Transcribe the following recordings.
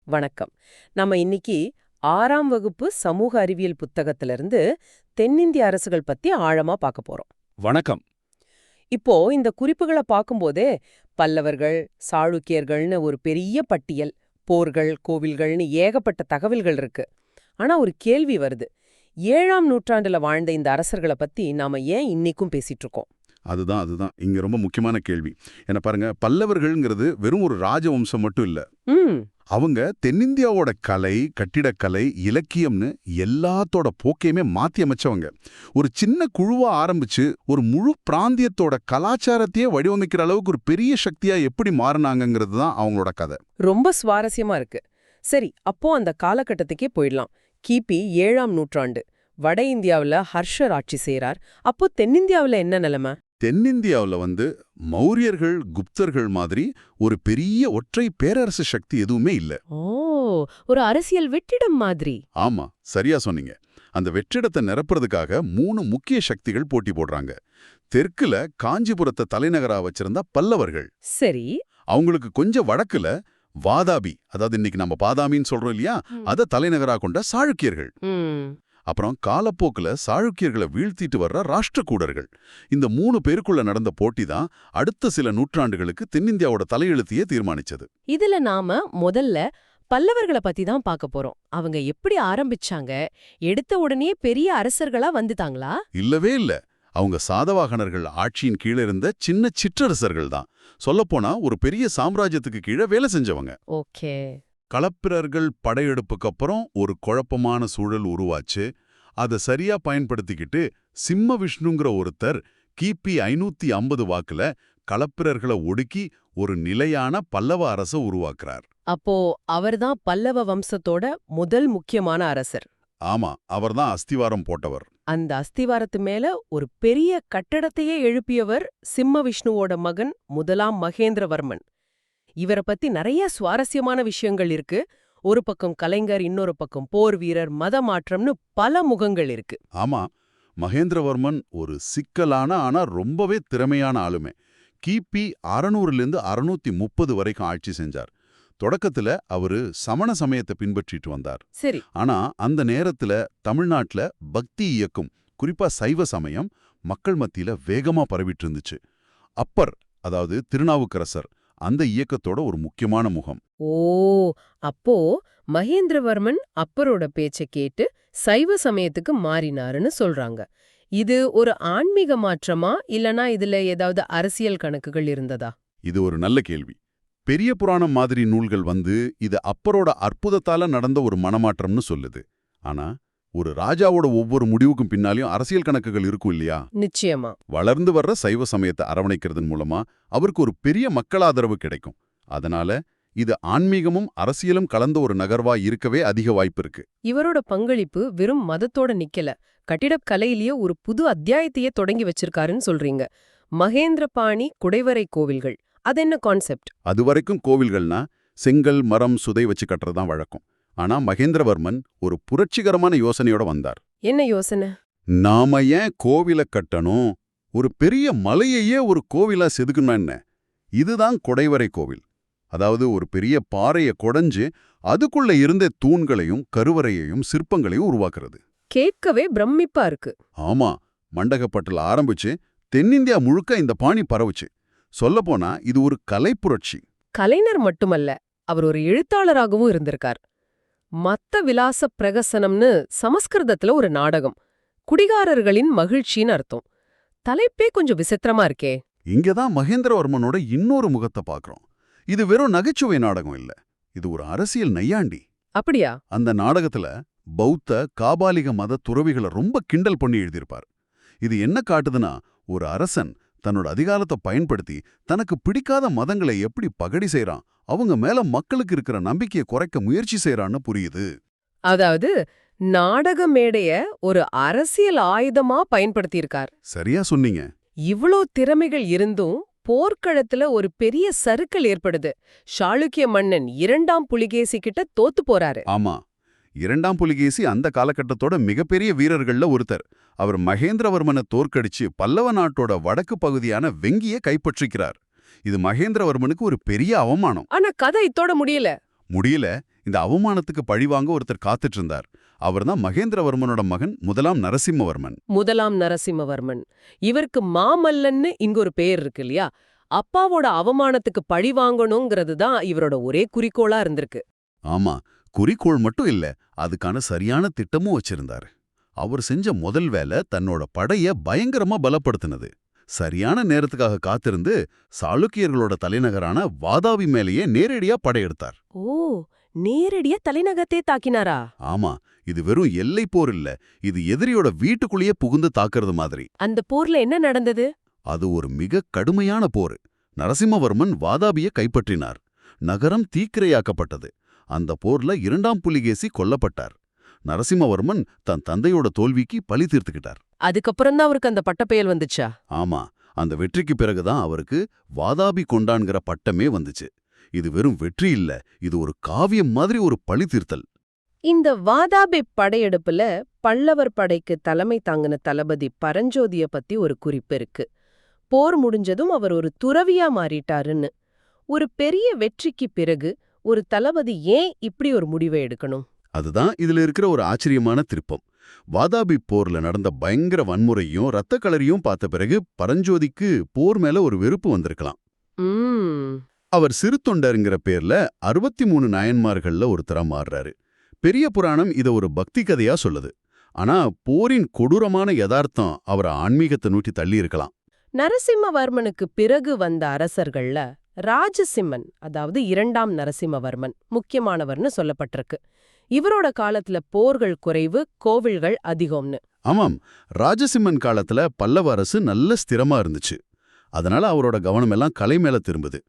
வணக்கம். நம்ம இன்னைக்கு 6ஆம் வகுப்பு சமூக அறிவியல் புத்தகத்திலிருந்து தென்னிந்திய அரசுகள் பத்தி ஆழமா பார்க்க போறோம். வணக்கம். இப்போ இந்த குறிப்புகளை பார்க்கும்போதே பல்லவர்கள், சாளுக்கியர்கள்னு ஒரு பெரிய பட்டியல், போர்கள், கோவில்கள்னு ஏகப்பட்ட தகவல்கள் இருக்கு. ஆனா ஒரு கேள்வி வருது. 7ஆம் நூற்றாண்டுல வாழ்ந்த இந்த அரசர்களை பத்தி நாம ஏன் இன்னைக்கும் பேசிட்டு இருக்கோம்? அதுதான் இங்க ரொம்ப முக்கியமான கேள்வி. என்ன பாருங்க, பல்லவர்கள்ங்கிறது வெறும் ஒரு ராஜவம்சம் மட்டும் இல்ல. ம் அவங்க தென்னிந்தியாவோட கலை, கட்டிடக்கலை, இலக்கியம்னு எல்லாத்தோட போக்கையுமே மாத்தி அமைச்சவங்க. ஒரு சின்ன குழுவா ஆரம்பிச்சு ஒரு முழு பிராந்தியத்தோட கலாச்சாரத்தையே வடிவமைக்கிற அளவுக்கு ஒரு பெரிய சக்தியா எப்படி மாறினாங்கிறது தான் அவங்களோட கதை. ரொம்ப சுவாரஸ்யமா இருக்கு. சரி, அப்போ அந்த காலகட்டத்துக்கே போயிடலாம். கிபி 7ஆம் நூற்றாண்டு. வட இந்தியாவுல ஹர்ஷர் ஆட்சி செய்றார். அப்போ தென்னிந்தியாவுல என்ன நிலைமை? தென்னிந்தியாவுல மௌரியர்கள், குப்தர்கள் மாதிரி ஒரு பெரிய ஒற்றை பேரரசு சக்தி எதுவுமே இல்ல. ஓ, ஒரு அரசியல் வெற்றிடம் மாதிரி. ஆமா, சரியா சொன்னீங்க. அந்த வெற்றிடத்தை நிரப்புறதுக்காக 3 முக்கிய சக்திகள் போட்டி போடுறாங்க. தெற்குல காஞ்சிபுரத்தை தலைநகரா வச்சிருந்தா பல்லவர்கள். சரி. அவங்களுக்கு கொஞ்சம் வடக்குல வாதாபி, அதாவது இன்னைக்கு நம்ம பாதாமின்னு சொல்றோம் இல்லையா, அத தலைநகரா கொண்ட சாளுக்கியர்கள். ம் அப்புறம் காலப்போக்குல சாளுக்கியர்களை வீழ்த்திட்டு வர்ற ராஷ்டிரகூடர்கள். இந்த 3 பேருக்குள்ள நடந்த போட்டி தான் அடுத்த சில நூற்றாண்டுகளுக்கு தென்னிந்தியாவோட தலையெழுத்தையே தீர்மானிச்சது. இதுல நாம முதல்ல பல்லவர்களை பத்தி தான் பார்க்க போறோம். அவங்க எப்படி ஆரம்பிச்சாங்க? எடுத்த உடனே பெரிய அரசர்களா வந்துட்டாங்களா? இல்லவே இல்ல. அவங்க சாதவாகனர்கள் ஆட்சியின் கீழ இருந்த சின்ன சிற்றரசர்கள் தான். சொல்லப்போனா ஒரு பெரிய சாம்ராஜ்யத்துக்கு கீழே வேலை செஞ்சவங்க. ஓகே. களப்பிரர்கள் படையெடுப்புக்கு அப்புறம் ஒரு குழப்பமான சூழல் உருவாச்சு. அதை சரியா பயன்படுத்திக்கிட்டு சிம்ம விஷ்ணுங்கிற ஒருத்தர் கிபி 550 வாக்குல களப்பிரர்களை ஒடுக்கி ஒரு நிலையான பல்லவ அரச உருவாக்குறார். அப்போ அவர்தான் பல்லவ வம்சத்தோட முதல் முக்கியமான அரசர். ஆமா, அவர்தான் அஸ்திவாரம் போட்டவர். அந்த அஸ்திவாரத்து மேல ஒரு பெரிய கட்டடத்தையே எழுப்பியவர் சிம்ம விஷ்ணுவோட மகன் முதலாம் மகேந்திரவர்மன். இவரை பத்தி நிறைய சுவாரஸ்யமான விஷயங்கள் இருக்கு. ஒரு பக்கம் கலைஞர், இன்னொரு பக்கம் போர் வீரர், மத மாற்றம்னு பல முகங்கள் இருக்கு. ஆமா, மகேந்திரவர்மன் ஒரு சிக்கலான ஆனா ரொம்பவே திறமையான ஆளுமே. கிபி 600லேருந்து 630 வரைக்கும் ஆட்சி செஞ்சார். தொடக்கத்துல அவரு சமண சமயத்தை பின்பற்றிட்டு வந்தார். சரி. ஆனா அந்த நேரத்துல தமிழ்நாட்டுல பக்தி இயக்கம், குறிப்பா சைவ சமயம் மக்கள் மத்தியில வேகமா பரவிட்டு இருந்துச்சு. அப்பர், அதாவது திருநாவுக்கரசர், அந்த இயக்கத்தோட ஒரு முக்கியமான முகம். ஓ, அப்போ மகேந்திரவர்மன் அப்பரோட பேச்ச கேட்டு சைவ சமயத்துக்கு மாறினாருன்னு சொல்றாங்க. இது ஒரு ஆன்மீக மாற்றமா, இல்லனா இதுல ஏதாவது அரசியல் கணக்குகள் இருந்ததா? இது ஒரு நல்ல கேள்வி. பெரிய புராணம் மாதிரி நூல்கள் இது அப்பரோட அற்புதத்தால நடந்த ஒரு மனமாற்றம்னு சொல்லுது. ஆனா ஒரு ராஜாவோட ஒவ்வொரு முடிவுக்கும் பின்னாலையும் அரசியல் கணக்குகள் இருக்கும் இல்லையா? நிச்சயமா. வளர்ந்து வர்ற சைவ சமயத்தை அரவணைக்கிறதன் மூலமா அவருக்கு ஒரு பெரிய மக்கள் ஆதரவு கிடைக்கும். அதனால இது ஆன்மீகமும் அரசியலும் கலந்த ஒரு நகர்வா இருக்கவே அதிக வாய்ப்பு இருக்கு. இவரோட பங்களிப்பு வெறும் மதத்தோட நிக்கல, கட்டிடக் கலையிலேயே ஒரு புது அத்தியாயத்தையே தொடங்கி வச்சிருக்காருன்னு சொல்றீங்க. மகேந்திரபாணி குடைவரை கோவில்கள், அது என்ன கான்செப்ட்? அதுவரைக்கும் கோவில்கள்னா செங்கல், மரம், சுதை வச்சு கட்டுறதுதான் வழக்கம். ஆனா மகேந்திரவர்மன் ஒரு புரட்சிகரமான யோசனையோட வந்தார். என்ன யோசனை? நாம ஏன் கோவில கட்டணும்? ஒரு பெரிய மலையையே ஒரு கோவிலா செதுக்கணும் என்ன? இதுதான் குடைவரை கோவில். அதாவது ஒரு பெரிய பாறையை கொடைஞ்சு அதுக்குள்ள இருந்த தூண்களையும் கருவறையையும் சிற்பங்களையும் உருவாக்குறது. கேட்கவே பிரமிப்பா இருக்கு. ஆமா, மண்டகப்பட்டில் ஆரம்பிச்சு தென்னிந்தியா முழுக்க இந்த பாணி பரவுச்சு. சொல்லப்போனா இது ஒரு கலைப்புரட்சி. கலைஞர் மட்டுமல்ல, அவர் ஒரு எழுத்தாளராகவும் இருந்திருக்கார். மத்த விலாச பிரகசனம்னு சமஸ்கிருதத்துல ஒரு நாடகம். குடிகாரர்களின் மகிழ்ச்சின்னு அர்த்தம். தலைப்பே கொஞ்சம் விசித்திரமா இருக்கே. இங்கதான் மகேந்திரவர்மனோட இன்னொரு முகத்தை பார்க்கறோம். இது வெறும் நகைச்சுவை நாடகம் இல்ல, இது ஒரு அரசியல் நையாண்டி. அப்படியா? அந்த நாடகத்துல பௌத்த, காபாலிக மத துறவிகளை ரொம்ப கிண்டல் பண்ணி எழுதியிருப்பார். இது என்ன காட்டுதுன்னா, ஒரு அரசன் தன்னோட அதிகாரத்தை பயன்படுத்தி தனக்கு பிடிக்காத மதங்களை எப்படி பகடி செய்றான், அவங்க மேல மக்களுக்கு இருக்கிற நம்பிக்கையை குறைக்க முயற்சி செய்றான்னு புரியுது. அதாவது நாடக மேடைய ஒரு அரசியல் ஆயுதமா பயன்படுத்தியிருக்கார். சரியா சொன்னீங்க. இவ்ளோ திறமைகள் இருந்தும் போர்க்களத்துல ஒரு பெரிய சறுக்கல் ஏற்படுது. சாளுக்கிய மன்னன் 2ஆம் புலிகேசி கிட்ட தோத்து போறாரு. ஆமா, 2ஆம் புலிகேசி அந்த காலகட்டத்தோட மிகப்பெரிய வீரர்கள்ல ஒருத்தர். அவர் மகேந்திரவர்மனை தோற்கடிச்சு பல்லவ நாட்டோட வடக்கு பகுதியான வெங்கியை கைப்பற்றிக்கிறார். இது மகேந்திரவர்மனுக்கு ஒரு பெரிய அவமானம். ஆனா கதை இத்தோட முடியல. முடியல. இந்த அவமானத்துக்கு பழிவாங்க ஒருத்தர் காத்துட்டு இருந்தார். அவர்தான் மகேந்திரவர்மனோட மகன் முதலாம் நரசிம்மவர்மன். முதலாம் நரசிம்மவர்மன். இவருக்கு மாமல்லன்னு இங்க ஒரு பேர் இருக்கு இல்லையா? அப்பாவோட அவமானத்துக்கு பழி வாங்கணுங்கிறது தான் இவரோட ஒரே குறிக்கோளா இருந்திருக்கு. ஆமா, குறிக்கோள் மட்டும் இல்ல, அதுக்கான சரியான திட்டமும் வச்சிருந்தாரு. அவர் செஞ்ச முதல் வேலை தன்னோட படைய பயங்கரமா பலப்படுத்தினது. சரியான நேரத்துக்காக காத்திருந்து சாளுக்கியர்களோட தலைநகரான வாதாபி மேலேயே நேரடியா படையெடுத்தார். ஓ, நேரடியா தலைநகரத்தை தாக்கினாரா? ஆமா, இது வெறும் எல்லை போர் இல்ல, இது எதிரியோட வீட்டுக்குள்ளேயே புகுந்து தாக்குறது மாதிரி. அந்த போர்ல என்ன நடந்தது? அது ஒரு மிக கடுமையான போர். நரசிம்மவர்மன் வாதாபியை கைப்பற்றினார். நகரம் தீக்கிரையாக்கப்பட்டது. அந்த போர்ல 2ஆம் புலிகேசி கொல்லப்பட்டார். நரசிம்மவர்மன் தன் தந்தையோட தோல்விக்கு பழி தீர்த்துக்கிட்டார். அதுக்கப்புறம் தான் அவருக்கு அந்த பட்டப்பெயர் வந்துச்சா? ஆமா, அந்த வெற்றிக்கு பிறகுதான் அவருக்கு வாதாபி கொண்டான்கிற பட்டமே வந்துச்சு. இது வெறும் வெற்றி இல்ல, இது ஒரு காவியம் மாதிரி ஒரு பழி தீர்த்தல். இந்த வாதாபி படையெடுப்புல பல்லவர் படைக்கு தலைமை தாங்கின தளபதி பரஞ்சோதிய பத்தி ஒரு குறிப்பு இருக்கு. போர் முடிஞ்சதும் அவர் ஒரு துறவியா மாறிட்டாருன்னு. ஒரு பெரிய வெற்றிக்கு பிறகு ஒரு தளபதி ஏன் இப்படி ஒரு முடிவை எடுக்கணும்? அதுதான் இதுல இருக்கிற ஒரு ஆச்சரியமான திருப்பம். வாதாபி போர்ல நடந்த பயங்கர வன்முறையும் ரத்த களரியும் பார்த்த பிறகு பரஞ்சோதிக்கு போர் மேல ஒரு வெறுப்பு வந்திருக்கலாம். அவர் சிறு தொண்டருங்கிற பேர்ல 63 நாயன்மார்கள்ல ஒருத்தரா மாறுறாரு. பெரிய புராணம் இத ஒரு பக்தி கதையா சொல்லுது. ஆனா போரின் கொடூரமான யதார்த்தம் அவரை ஆன்மீகத்தை நோக்கி தள்ளி இருக்கலாம். நரசிம்மவர்மனுக்கு பிறகு வந்த அரசர்கள்ல ராஜசிம்மன், அதாவது 2ஆம் நரசிம்மவர்மன் முக்கியமானவர்னு சொல்லப்பட்டிருக்கு. இவரோட காலத்துல போர்கள் குறைவு, கோவில்கள் அதிகம்னு. ஆமாம், ராஜசிம்மன் காலத்துல பல்லவ அரசு நல்ல ஸ்திரமா இருந்துச்சு. அதனால அவரோட கவனம் எல்லாம் கலை மேல திரும்புது.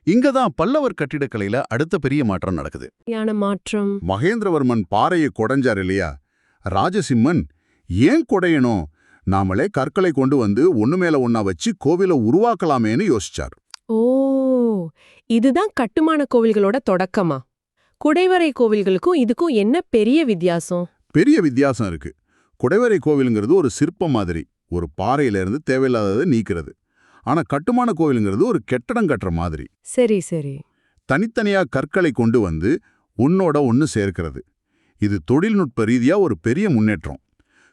இங்கதான் பல்லவர் கட்டிடக்கலையில அடுத்த பெரிய மாற்றம் நடக்குது. மாற்றம். மகேந்திரவர்மன் பாறையை கொடைஞ்சார் இல்லையா? ராஜசிம்மன் ஏன் கொடையணும், நாமளே கற்களை கொண்டு வந்து ஒண்ணு மேல ஒண்ணா வச்சு கோவிலை உருவாக்கலாமேன்னு யோசிச்சார். ஓ, இதுதான் கட்டுமான கோவில்களோட தொடக்கமா? குடைவரை கோவில்களுக்கும் இதுக்கும் என்ன பெரிய வித்தியாசம்? பெரிய வித்தியாசம் இருக்கு. குடைவரை கோவிலுங்கிறது ஒரு சிற்பம் மாதிரி, ஒரு பாறையிலிருந்து தேவையில்லாததை நீக்கிறது. ஆனா கட்டுமான கோவிலுங்கிறது ஒரு கெட்டடம் கட்டுற மாதிரி. சரி சரி. தனித்தனியா கற்களை கொண்டு வந்து ஒன்னோட ஒன்னு சேர்க்கிறது. இது தொழில்நுட்ப ரீதியா ஒரு பெரிய முன்னேற்றம்.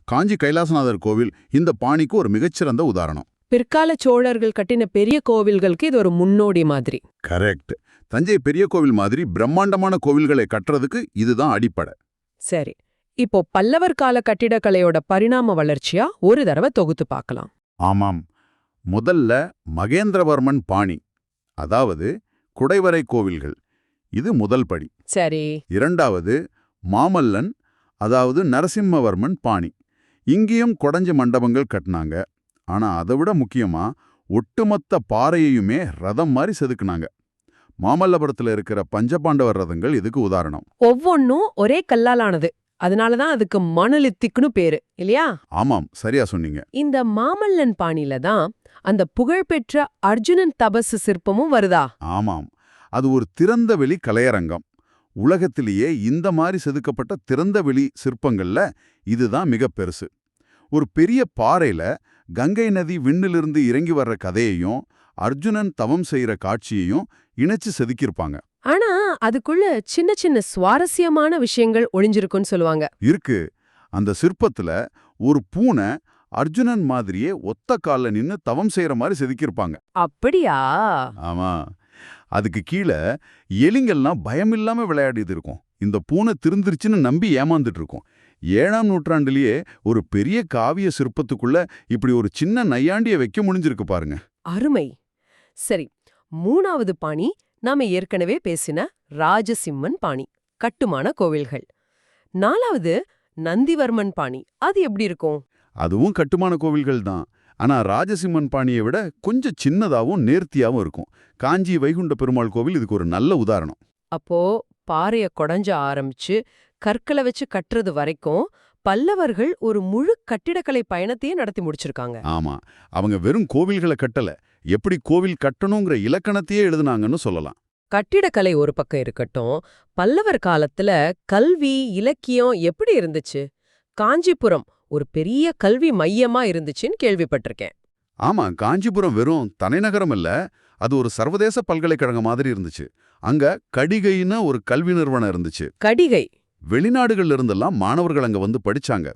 காஞ்சி கைலாசநாதர் கோவில் இந்த பாணிக்கு ஒரு மிகச்சிறந்த உதாரணம். பிற்கால சோழர்கள் கட்டின பெரிய கோவில்களுக்கு இது ஒரு முன்னோடி மாதிரி. கரெக்ட். தஞ்சை பெரிய கோவில் மாதிரி பிரம்மாண்டமான கோவில்களை கட்டுறதுக்கு இதுதான் அடிப்படை. சரி, இப்போ பல்லவர் கால கட்டிடக்கலையோட பரிணாம வளர்ச்சியா ஒரு தடவை தொகுத்து பார்க்கலாம். ஆமாம். முதல்ல மகேந்திரவர்மன் பாணி, அதாவது குடைவரை கோவில்கள். இது முதல் படி. சரி. இரண்டாவது மாமல்லன், அதாவது நரசிம்மவர்மன் பாணி. இங்கேயும் கொடைஞ்ச மண்டபங்கள் கட்டினாங்க. ஆனா அதைவிட முக்கியமா ஒட்டுமொத்த பாறையையுமே ரதம் மாதிரி செதுக்குனாங்க. மாமல்லபுரத்துல இருக்கிற பஞ்சபாண்டவர் ரதங்கள் இதுக்கு உதாரணம். ஒவ்வொன்னும் ஒரே கல்லாலானது, அதனாலதான் அதுக்கு மணலித்திக்குன்னு பேரு இல்லையா? ஆமாம், சரியா சொன்னீங்க. இந்த மாமல்லன் பாணியில தான் அந்த புகழ்பெற்ற அர்ஜுனன் தபசு சிற்பமும் வருதா? ஆமாம், அது ஒரு திறந்தவெளி கலையரங்கம். உலகத்திலேயே இந்த மாதிரி செதுக்கப்பட்ட திறந்தவெளி சிற்பங்கள்ல இதுதான் மிக பெருசு. ஒரு பெரிய பாறையில கங்கை நதி விண்ணிலிருந்து இறங்கி வர்ற கதையையும் அர்ஜுனன் தவம் செய்யற காட்சியையும் இணைச்சு செதுக்கியிருப்பாங்க. ஆனா அதுக்குள்ள சின்ன சின்ன சுவாரஸ்யமான விஷயங்கள் ஒளிஞ்சிருக்குன்னு சொல்லுவாங்க. இருக்கு. அந்த சிற்பத்துல ஒரு பூனை அர்ஜுனன் மாதிரியே ஒத்த கால்ல நின்னு தவம் செய்யற மாதிரி செதுக்கியிருப்பாங்க. அப்படியா? ஆமா, அதுக்கு கீழே எலிங்கெல்லாம் பயமில்லாம விளையாடிட்டு இருக்கும். இந்த பூனை திருந்திருச்சுன்னு நம்பி ஏமாந்துட்டு இருக்கும். 7ஆம் நூற்றாண்டிலேயே ஒரு பெரிய காவிய சிற்பத்துக்குள்ள இப்படி ஒரு சின்ன நையாண்டிய வைக்க முடிஞ்சிருக்கு பாருங்க. அருமை. சரி, 3வது பாணி நாம ஏற்கனவே பேசின ராஜசிம்மன் பாணி, கட்டுமான கோவில்கள். 4வது நந்திவர்மன் பாணி, அது எப்படி இருக்கும்? அதுவும் கட்டுமான கோவில்கள் தான். ஆனா ராஜசிம்மன் பாணியை விட கொஞ்சம் சின்னதாவும் நேர்த்தியாவும் இருக்கும். காஞ்சி வைகுண்ட பெருமாள் கோவில் இதுக்கு ஒரு நல்ல உதாரணம். அப்போ பாறைய கொடைஞ்ச ஆரம்பிச்சு கற்களை வச்சு கட்டுறது வரைக்கும் பல்லவர்கள் ஒரு முழு கட்டிடக்கலை பயணத்தையே நடத்தி முடிச்சிருக்காங்க. ஆமா, அவங்க வெறும் கோவில்களை கட்டல, எப்படி கோவில் கட்டணுங்கிற இலக்கணத்தையே எழுதுனாங்கன்னு சொல்லலாம். கட்டிடக்கலை ஒரு பக்கம் இருக்கட்டும், பல்லவர் காலத்துல கல்வி, இலக்கியம் எப்படி இருந்துச்சு? காஞ்சிபுரம் ஒரு பெரிய கல்வி மையமா இருந்துச்சுன்னு கேள்விப்பட்டிருக்கேன். ஆமா, காஞ்சிபுரம் வெறும் தலைநகரம் இல்ல, அது ஒரு சர்வதேச பல்கலைக்கழகம் மாதிரி இருந்துச்சு. அங்க கடிகைன்னு ஒரு கல்வி நிறுவனம் இருந்துச்சு. கடிகை. வெளிநாடுகள்ல இருந்தெல்லாம் மாணவர்கள் அங்க வந்து படிச்சாங்க.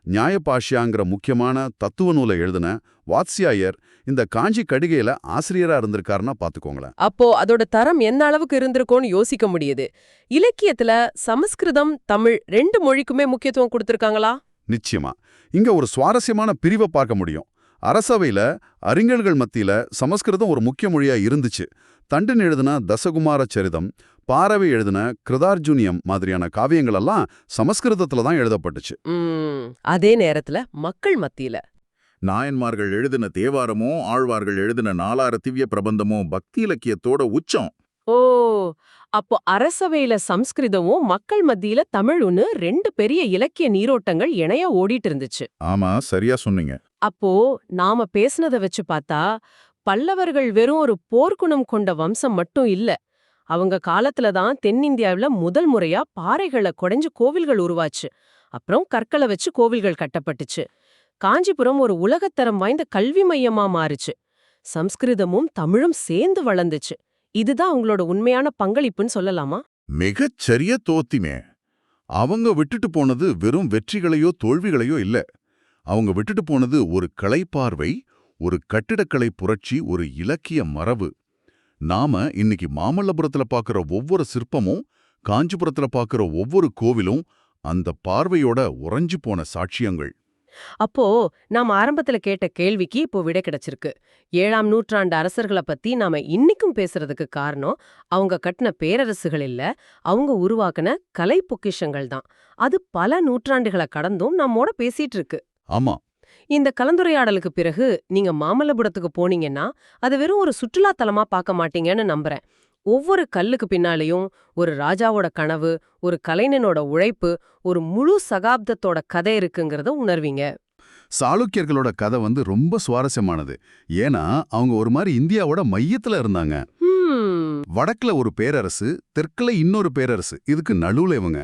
நியாயபாஷ்யாங்கிற முக்கியமான தத்துவ நூலை எழுதின வாத்ஸ்யாயர் இந்த காஞ்சி கடிகையில ஆசிரியரா இருந்திருக்காருன்னா பாத்துக்கோங்களேன். அப்போ அதோட தரம் என்ன அளவுக்கு இருந்திருக்கும்னு யோசிக்க முடியுது. இலக்கியத்துல சமஸ்கிருதம் தமிழ் 2 மொழிக்குமே முக்கியத்துவம் கொடுத்திருக்காங்களா? நிச்சயமா. இங்க ஒரு சுவாரஸ்யமான பிரிவை பார்க்க முடியும். அரசவையில அறிஞர்கள் மத்தியில சமஸ்கிருதம் ஒரு முக்கிய மொழியா இருந்துச்சு. தண்டன் எழுதின தசகுமார சரிதம், பாரவி எழுதின கிருதார்ஜுனியம் மாதிரியான காவியங்கள் எல்லாம் சமஸ்கிருதத்துல தான் எழுதப்பட்டுச்சு. அதே நேரத்துல மக்கள் மத்தியில நாயன்மார்கள் எழுதின தேவாரமோ ஆழ்வார்கள் எழுதின நாலாயிர திவ்ய பிரபந்தமோ பக்தி இலக்கியத்தோட உச்சம். ஓ, அப்போ அரசவையில சம்ஸ்கிருதமும் மக்கள் மத்தியில தமிழுன்னு 2 பெரிய இலக்கிய நீரோட்டங்கள் இணைய ஓடிட்டு இருந்துச்சு. ஆமா, சரியா சொன்னீங்க. அப்போ நாம பேசுனத வச்சு பார்த்தா பல்லவர்கள் வெறும் ஒரு போர்க்குணம் கொண்ட வம்சம் மட்டும் இல்ல. அவங்க காலத்துல தான் தென்னிந்தியாவுல முதல் முறையா பாறைகளை குடைஞ்சு கோவில்கள் உருவாச்சு. அப்புறம் கற்களை வச்சு கோவில்கள் கட்டப்பட்டுச்சு. காஞ்சிபுரம் ஒரு உலகத்தரம் வாய்ந்த கல்வி மையமா மாறுச்சு. சம்ஸ்கிருதமும் தமிழும் சேர்ந்து வளர்ந்துச்சு. இதுதான் அவங்களோட உண்மையான பங்களிப்புன்னு சொல்லலாமா? மிகச் சரியா தோத்திமே. அவங்க விட்டுட்டு போனது வெறும் வெற்றிகளையோ தோல்விகளையோ இல்ல. அவங்க விட்டுட்டு போனது ஒரு கலைப்பார்வை, ஒரு கட்டிடக்கலை புரட்சி, ஒரு இலக்கிய மரபு. நாம இன்னைக்கு மாமல்லபுரத்துல பார்க்கிற ஒவ்வொரு சிற்பமும், காஞ்சிபுரத்துல பார்க்கிற ஒவ்வொரு கோவிலும் அந்த பார்வையோட உறைஞ்சு போன சாட்சியங்கள். அப்போ நாம ஆரம்பத்துல கேட்ட கேள்விக்கு இப்போ விடை கிடைச்சிருக்கு. 7ஆம் நூற்றாண்டு அரசர்களை பத்தி நாம இன்னிக்கும் பேசுறதுக்கு காரணம் அவங்க கட்டின பேரரசுகள் இல்ல, அவங்க உருவாக்குன கலை பொக்கிஷங்கள் தான். அது பல நூற்றாண்டுகளை கடந்தும் நம்மோட பேசிட்டு இருக்கு. ஆமா. இந்த கலந்துரையாடலுக்கு பிறகு நீங்க மாமல்லபுரத்துக்கு போனீங்கன்னா அது வெறும் ஒரு சுற்றுலா தலமா பார்க்க மாட்டீங்கன்னு நம்புறேன். ஒவ்வொரு கல்லுக்கு பின்னாலேயும் ஒரு ராஜாவோட கனவு, ஒரு கலைஞனோட உழைப்பு, ஒரு முழு சகாப்தத்தோட கதை இருக்குங்கிறத உணர்வீங்க. சாளுக்கியர்களோட கதை ரொம்ப சுவாரஸ்யமானது. ஏன்னா அவங்க ஒரு மாதிரி இந்தியாவோட மையத்துல இருந்தாங்க. வடக்குல ஒரு பேரரசு, தெற்குல இன்னொரு பேரரசு, இதுக்கு நடுவுல இவங்க.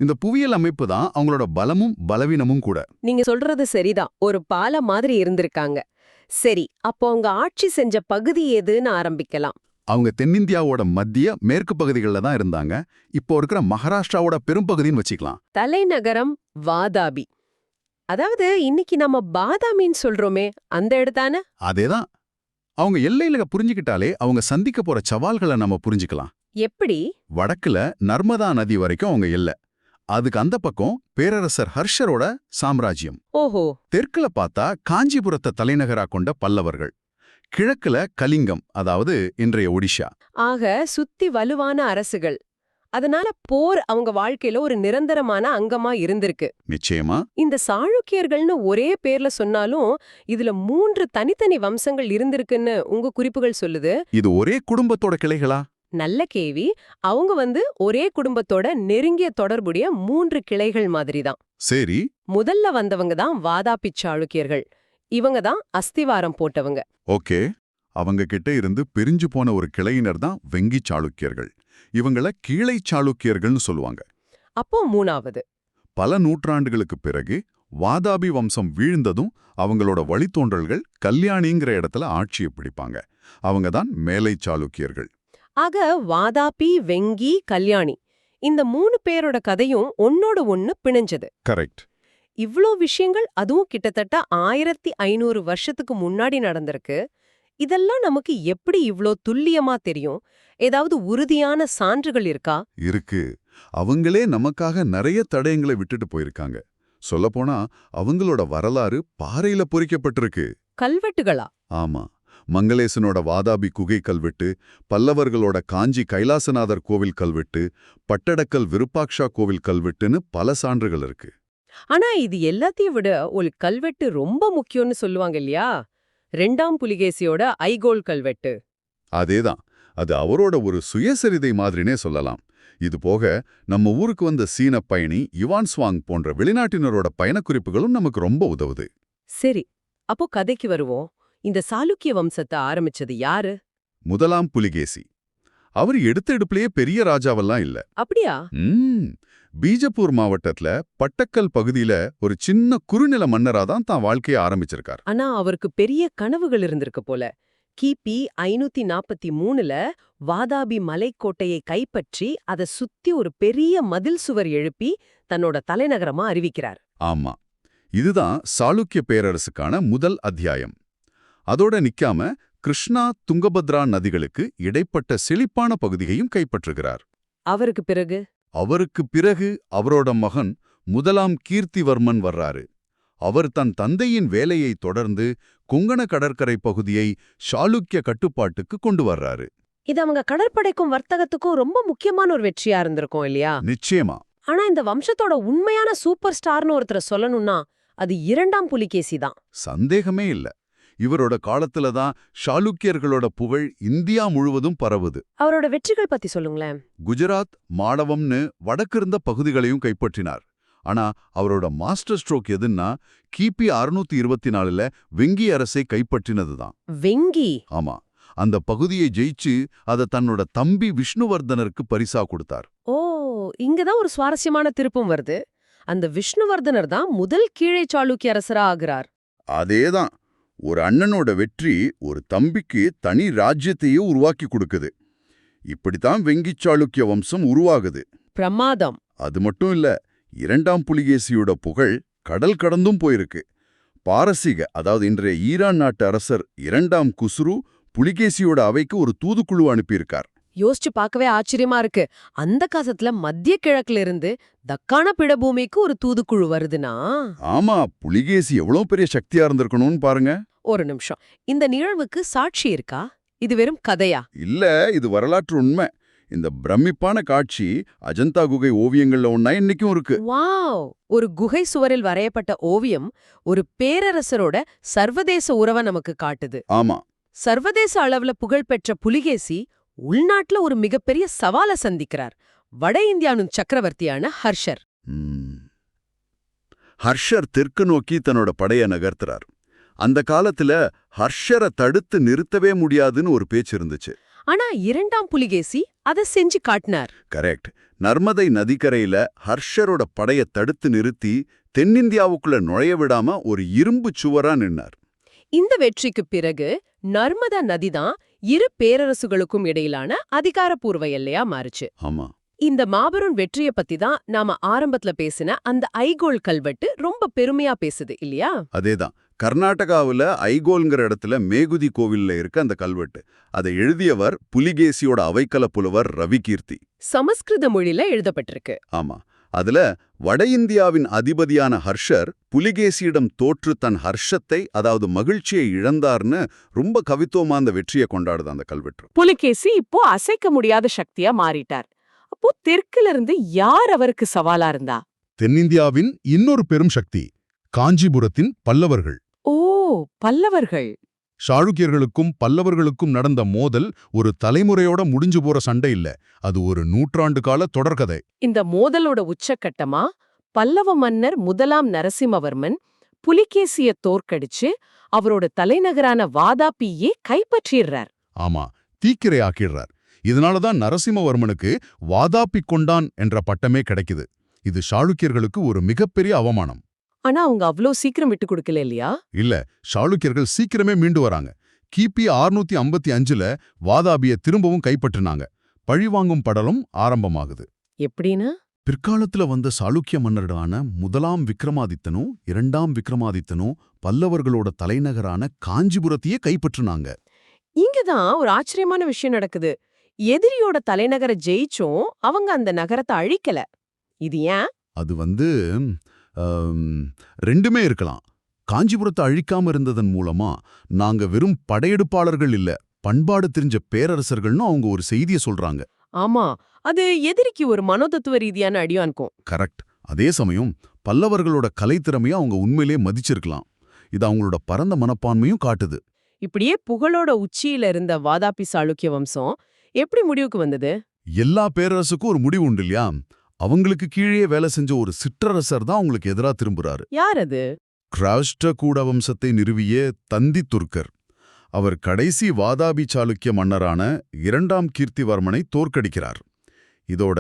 இந்த புவியியல் அமைப்பு தான் அவங்களோட பலமும் பலவீனமும் கூட. நீங்க சொல்றது சரிதான், ஒரு பாலம் மாதிரி இருந்திருக்காங்க. சரி, அப்போ அவங்க ஆட்சி செஞ்ச பகுதி எதுன்னு ஆரம்பிக்கலாம். அவங்க தென்னிந்தியாவோட மத்திய மேற்கு பகுதிகளில் தான் இருந்தாங்க. இப்போ இருக்கிற மகாராஷ்டிராவோட பெரும்பகுதின்னு வச்சுக்கலாம். தலைநகரம் வாதாபி. அதாவது இன்னைக்கு நம்ம பாதாமின்னு சொல்றோமே, அந்த இடத்தான? அதேதான். அவங்க எல்லையில புரிஞ்சுக்கிட்டாலே அவங்க சந்திக்க போற சவால்களை நம்ம புரிஞ்சுக்கலாம். எப்படி? வடக்குல நர்மதா நதி வரைக்கும் அவங்க எல்லை. அதுக்கு அந்த பக்கம் பேரரசர் ஹர்ஷரோட சாம்ராஜ்யம். ஓஹோ. தெற்குல பார்த்தா காஞ்சிபுரத்தை தலைநகரா கொண்ட பல்லவர்கள். கிழக்குல கலிங்கம், அதாவது இன்றைய ஒடிஷா. ஆக சுத்தி வலுவான அரசுகள். அதனால போர் அவங்க வாழ்க்கையில ஒரு நிரந்தரமான அங்கமா இருந்திருக்கு. நிச்சயமா. இந்த சாளுக்கியர்கள்னு ஒரே பேர்ல சொன்னாலும் இதுல 3 தனித்தனி வம்சங்கள் இருந்திருக்குன்னு உங்க குறிப்புகள் சொல்லுது. இது ஒரே குடும்பத்தோட கிளைகளா? நல்ல கேள்வி. அவங்க ஒரே குடும்பத்தோட நெருங்கிய தொடர்புடைய 3 கிளைகள் மாதிரிதான். சரி. முதல்ல வந்தவங்க தான் வாதாபி சாளுக்கியர்கள். இவங்க தான் அஸ்திவாரம் போட்டவங்க. ஓகே. அவங்க கிட்ட இருந்து பிரிஞ்சு போன ஒரு கிளையினர் தான் வெங்கி சாளுக்கியர்கள். இவங்கள கீழை சாளுக்கியர்கள்னு சொல்லுவாங்க. அப்போ 3வது. பல நூற்றாண்டுகளுக்கு பிறகு வாதாபி வம்சம் வீழ்ந்ததும் அவங்களோட வழித்தோன்றல்கள் கல்யாணிங்கிற இடத்துல ஆட்சியை பிடிப்பாங்க. அவங்க தான் மேலை சாளுக்கியர்கள். ஆக வாதாபி, வெங்கி, கல்யாணி இந்த 3 பேரோட கதையும் ஒன்னோட ஒன்னு பிணைஞ்சது. கரெக்ட். இவ்ளோ விஷயங்கள் அதுவும் கிட்டத்தட்ட 1500 வருஷத்துக்கு முன்னாடி நடந்திருக்கு. இதெல்லாம் நமக்கு எப்படி இவ்ளோ துல்லியமா தெரியும்? ஏதாவது உறுதியான சான்றுகள் இருக்கா? இருக்கு. அவங்களே நமக்காக நிறைய தடயங்களை விட்டுட்டு போயிருக்காங்க. சொல்லப்போனா அவங்களோட வரலாறு பாறையில பொறிக்கப்பட்டிருக்கு. கல்வெட்டுகளா? ஆமா. மங்களேசனோட வாதாபி குகை கல்வெட்டு, பல்லவர்களோட காஞ்சி கைலாசநாதர் கோவில் கல்வெட்டு, பட்டடக்கல் விருப்பாக்ஷா கோவில் கல்வெட்டுன்னு பல சான்றுகள் இருக்கு. ஆனா இது எல்லாத்தையும் விட ஒரு கல்வெட்டு ரொம்ப முக்கியம்னு சொல்லுவாங்க இல்லையா? 2ஆம் புலிகேசியோட ஐகோல் கல்வெட்டு. அதேதான். அது அவரோட ஒரு சுயசரிதை மாதிரினே சொல்லலாம். இது போக நம்ம ஊருக்கு வந்த சீன பயணி யுவான் ஸ்வாங் போன்ற வெளிநாட்டினரோட பயணக்குறிப்புகளும் நமக்கு ரொம்ப உதவுது. சரி, அப்போ கதைக்கு வருவோம். இந்த சாளுக்கிய வம்சத்தை ஆரம்பிச்சது யாரு? முதலாம் புலிகேசி. அவர் எடுத்த எடுப்புலயே பெரிய ராஜாவெல்லாம் இல்ல. அப்படியா? பீஜப்பூர் மாவட்டத்துல பட்டக்கல் பகுதியில ஒரு சின்ன குறுநில மன்னரா தான் வாழ்க்கையை ஆரம்பிச்சிருக்கார். ஆனா அவருக்கு பெரிய கனவுகள் இருந்திருக்கு போல. கிபி 543ல வாதாபி மலைக்கோட்டையை கைப்பற்றி அதை சுத்தி ஒரு பெரிய மதில் சுவர் எழுப்பி தன்னோட தலைநகரமா அறிவிக்கிறார். ஆமா, இதுதான் சாளுக்கிய பேரரசுக்கான முதல் அத்தியாயம். அதோட நிக்காம கிருஷ்ணா துங்கபத்ரா நதிகளுக்கு இடைப்பட்ட செழிப்பான பகுதியையும் கைப்பற்றுகிறார். அவருக்கு பிறகு அவரோட மகன் முதலாம் கீர்த்திவர்மன் வர்றாரு. அவர் தன் தந்தையின் வேலையை தொடர்ந்து கொங்கண கடற்கரை பகுதியை சாளுக்கிய கட்டுப்பாட்டுக்கு கொண்டு வர்றாரு. இது அவங்க கடற்படைக்கும் வர்த்தகத்துக்கும் ரொம்ப முக்கியமான ஒரு வெற்றியா இருந்திருக்கும் இல்லையா? நிச்சயமா. ஆனா இந்த வம்சத்தோட உண்மையான சூப்பர் ஸ்டார்னு ஒருத்தரை சொல்லணும்னா அது 2ஆம் புலிகேசி தான். சந்தேகமே இல்ல. இவரோட காலத்துல தான் சாளுக்கியர்களோட புகழ் இந்தியா முழுவதும் பரவுது. அவரோட வெற்றிகள் பத்தி சொல்லுங்களேன். குஜராத், மாளவம்னு வடக்கிருந்த பகுதிகளையும் கைப்பற்றினார். ஆனா அவரோட மாஸ்டர் ஸ்ட்ரோக் எதுன்னா கிபி 624ல வெங்கி அரசை கைப்பற்றினதுதான். வெங்கி? ஆமா, அந்த பகுதியை ஜெயிச்சு அதை தன்னோட தம்பி விஷ்ணுவர்தனருக்கு பரிசா கொடுத்தார். ஓ, இங்கதான் ஒரு சுவாரஸ்யமான திருப்பம் வருது. அந்த விஷ்ணுவர்தனர் தான் முதல் கீழே சாளுக்கிய அரசரா ஆகிறார். அதேதான். ஒரு அண்ணனோட வெற்றி ஒரு தம்பிக்கு தனி ராஜ்யத்தையே உருவாக்கி கொடுக்குது. இப்படித்தான் வெங்கி சாளுக்கிய வம்சம் உருவாகுது. பிரமாதம். அது மட்டும் இல்ல, 2ஆம் புலிகேசியோட புகழ் கடல் கடந்தும் போயிருக்கு. பாரசீக, அதாவது இன்றைய ஈரான் நாட்டு அரசர் 2ஆம் குஸ்ரு புலிகேசியோட அவைக்கு ஒரு தூதுக்குழு அனுப்பியிருக்கார். யோசிச்சு பார்க்கவே ஆச்சரியமா இருக்கு. அந்த காலத்துல மத்திய கிழக்குல இருந்து தக்கான பீடபூமிக்கு ஒரு தூதுக்குழு வருதுன்னா. ஆமா, புலிகேசி எவ்வளவு பெரிய சக்தியா இருந்திருக்கணும்னு பாருங்க. ஒரு நிமிஷம், இந்த நிகழ்வுக்கு சாட்சி இருக்கா? இது வெறும் கதையா? இல்ல, இது வரலாற்று உண்மை. இந்த பிரமிப்பான காட்சி அஜந்தா குகை ஓவியங்கள்ல ஒன்னா இன்னைக்கும் இருக்கு. வாவ்! ஒரு குகை சுவரில் வரையப்பட்ட ஓவியம் ஒரு பேரரசரோட சர்வதேச உறவை நமக்கு காட்டுது. ஆமா, சர்வதேச அளவுல புகழ்பெற்ற புலிகேசி உள்நாட்டுல ஒரு மிகப்பெரிய சவால சந்திக்கிறார். வட இந்தியாவின் சக்கரவர்த்தியான ஹர்ஷர். ஹர்ஷர் தெற்கு நோக்கி தன்னோட படைய நகர்த்துறார். அந்த காலத்துல ஹர்ஷரை தடுத்து நிறுத்தவே முடியாதுன்னு ஒரு பேச்சு இருந்துச்சு. ஆனா 2ஆம் புலிகேசி அதை செஞ்சு காட்டினார். கரெக்ட். நர்மதை நதிக்கரையில ஹர்ஷரோட படைய தடுத்து நிறுத்தி தென்னிந்தியாவுக்குள்ள நுழைய விடாம ஒரு இரும்பு சுவரா நின்னார். இந்த வெற்றிக்கு பிறகு நர்மதா நதிதான் இரு பேரரசுகளுக்கும் இடையிலான அதிகாரப்பூர்வ எல்லையா மாறுச்சு. ஆமா, இந்த மாபெரும் வெற்றிய பத்தி தான் நாம ஆரம்பத்துல பேசின அந்த ஐகோல் கல்வெட்டு ரொம்ப பெருமையா பேசுது இல்லையா? அதேதான். கர்நாடகாவுல ஐகோல்ங்கிற இடத்துல மேகுதி கோவில்ல இருக்க அந்த கல்வெட்டு. அதை எழுதியவர் புலிகேசியோட அவைக்கல புலவர் ரவிகீர்த்தி. சமஸ்கிருத மொழியில எழுதப்பட்டிருக்கு. ஆமா, அதுல வட இந்தியாவின் அதிபதியான ஹர்ஷர் புலிகேசியிடம் தோற்று தன் ஹர்ஷத்தை, அதாவது மகிழ்ச்சியை இழந்தார்னு ரொம்ப கவித்துவமா அந்த வெற்றியை கொண்டாடுது அந்த கல்வெட்டு. புலிகேசி இப்போ அசைக்க முடியாத சக்தியா மாறிட்டார். அப்போ தெற்குல இருந்து யார் அவருக்கு சவாலா இருந்தா? தென்னிந்தியாவின் இன்னொரு பெரும் சக்தி காஞ்சிபுரத்தின் பல்லவர்கள். ஓ, பல்லவர்கள். சாளுக்கியர்களுக்கும் பல்லவர்களுக்கும் நடந்த மோதல் ஒரு தலைமுறையோட முடிஞ்சு போற சண்டை இல்ல, அது ஒரு நூற்றாண்டு கால தொடர்கதை. இந்த மோதலோட உச்சக்கட்டமா பல்லவ மன்னர் முதலாம் நரசிம்மவர்மன் புலிகேசிய தோற்கடிச்சு அவரோட தலைநகரான வாதாபியே கைப்பற்றிடுறார். ஆமா, தீக்கிரை ஆக்கிடுறார். இதனாலதான் நரசிம்மவர்மனுக்கு வாதாபி கொண்டான் என்ற பட்டமே கிடைக்குது. இது சாளுக்கியர்களுக்கு ஒரு மிகப்பெரிய அவமானம். ஆனா அவங்க அவ்ளோ சீக்கிரம் விட்டு கொடுக்கல இல்லையா? இல்ல, சாளுக்கியர்கள் சீக்கிரமே மீண்டு வராங்க. கிபி 655ல வாதாபியை திரும்பவும் கைப்பற்றினாங்க. பழிவாங்கும் படலம் ஆரம்பமாகுது. எப்படின்னு? பிற்காலத்துல வந்த சாளுக்கிய மன்னர்களான முதலாம் விக்ரமாதித்தனும் 2ஆம் விக்ரமாதித்தனும் பல்லவர்களோட தலைநகரான காஞ்சிபுரத்தையே கைப்பற்றினாங்க. இங்கதான் ஒரு ஆச்சரியமான விஷயம் நடக்குது. எதிரியோட தலைநகரை ஜெயிச்சும் அவங்க அந்த நகரத்தை அழிக்கல. இது ஏன்? அது ரெண்டுமே இருக்கலாம். காஞ்சிபுரத்தை அழிக்காம இருந்ததன் மூலமா நாங்க வெறும் படையெடுப்பாளர்கள் இல்ல, பண்பாடு தெரிஞ்ச பேரரசர்கள்னு அவங்க ஒரு செய்தியை சொல்றாங்க. ஆமா, அது எதிரிக்கு ஒரு மனோதத்துவ ரீதியான அடியான்கும். கரெக்ட். அதே சமயம் பல்லவர்களோட கலைத்திறமையை அவங்க உண்மையிலே மதிச்சிருக்கலாம். இது அவங்களோட பரந்த மனப்பான்மையும் காட்டுது. இப்படியே புகழோட உச்சியில இருந்த வாதாபி சாளுக்கிய வம்சம் எப்படி முடிவுக்கு வந்தது? எல்லா பேரரசுக்கும் ஒரு முடிவு உண்டு இல்லையா? அவங்களுக்கு கீழே வேலை செஞ்ச ஒரு சிற்றரசர் தான் அவங்களுக்கு எதிரா திரும்புறாரு. யார் அது? ராஷ்டிரகூட வம்சத்தை நிறுவிய தந்தி துர்க்கர். அவர் கடைசி வாதாபி சாளுக்கிய மன்னரான 2ஆம் கீர்த்திவர்மனை தோற்கடிக்கிறார். இதோட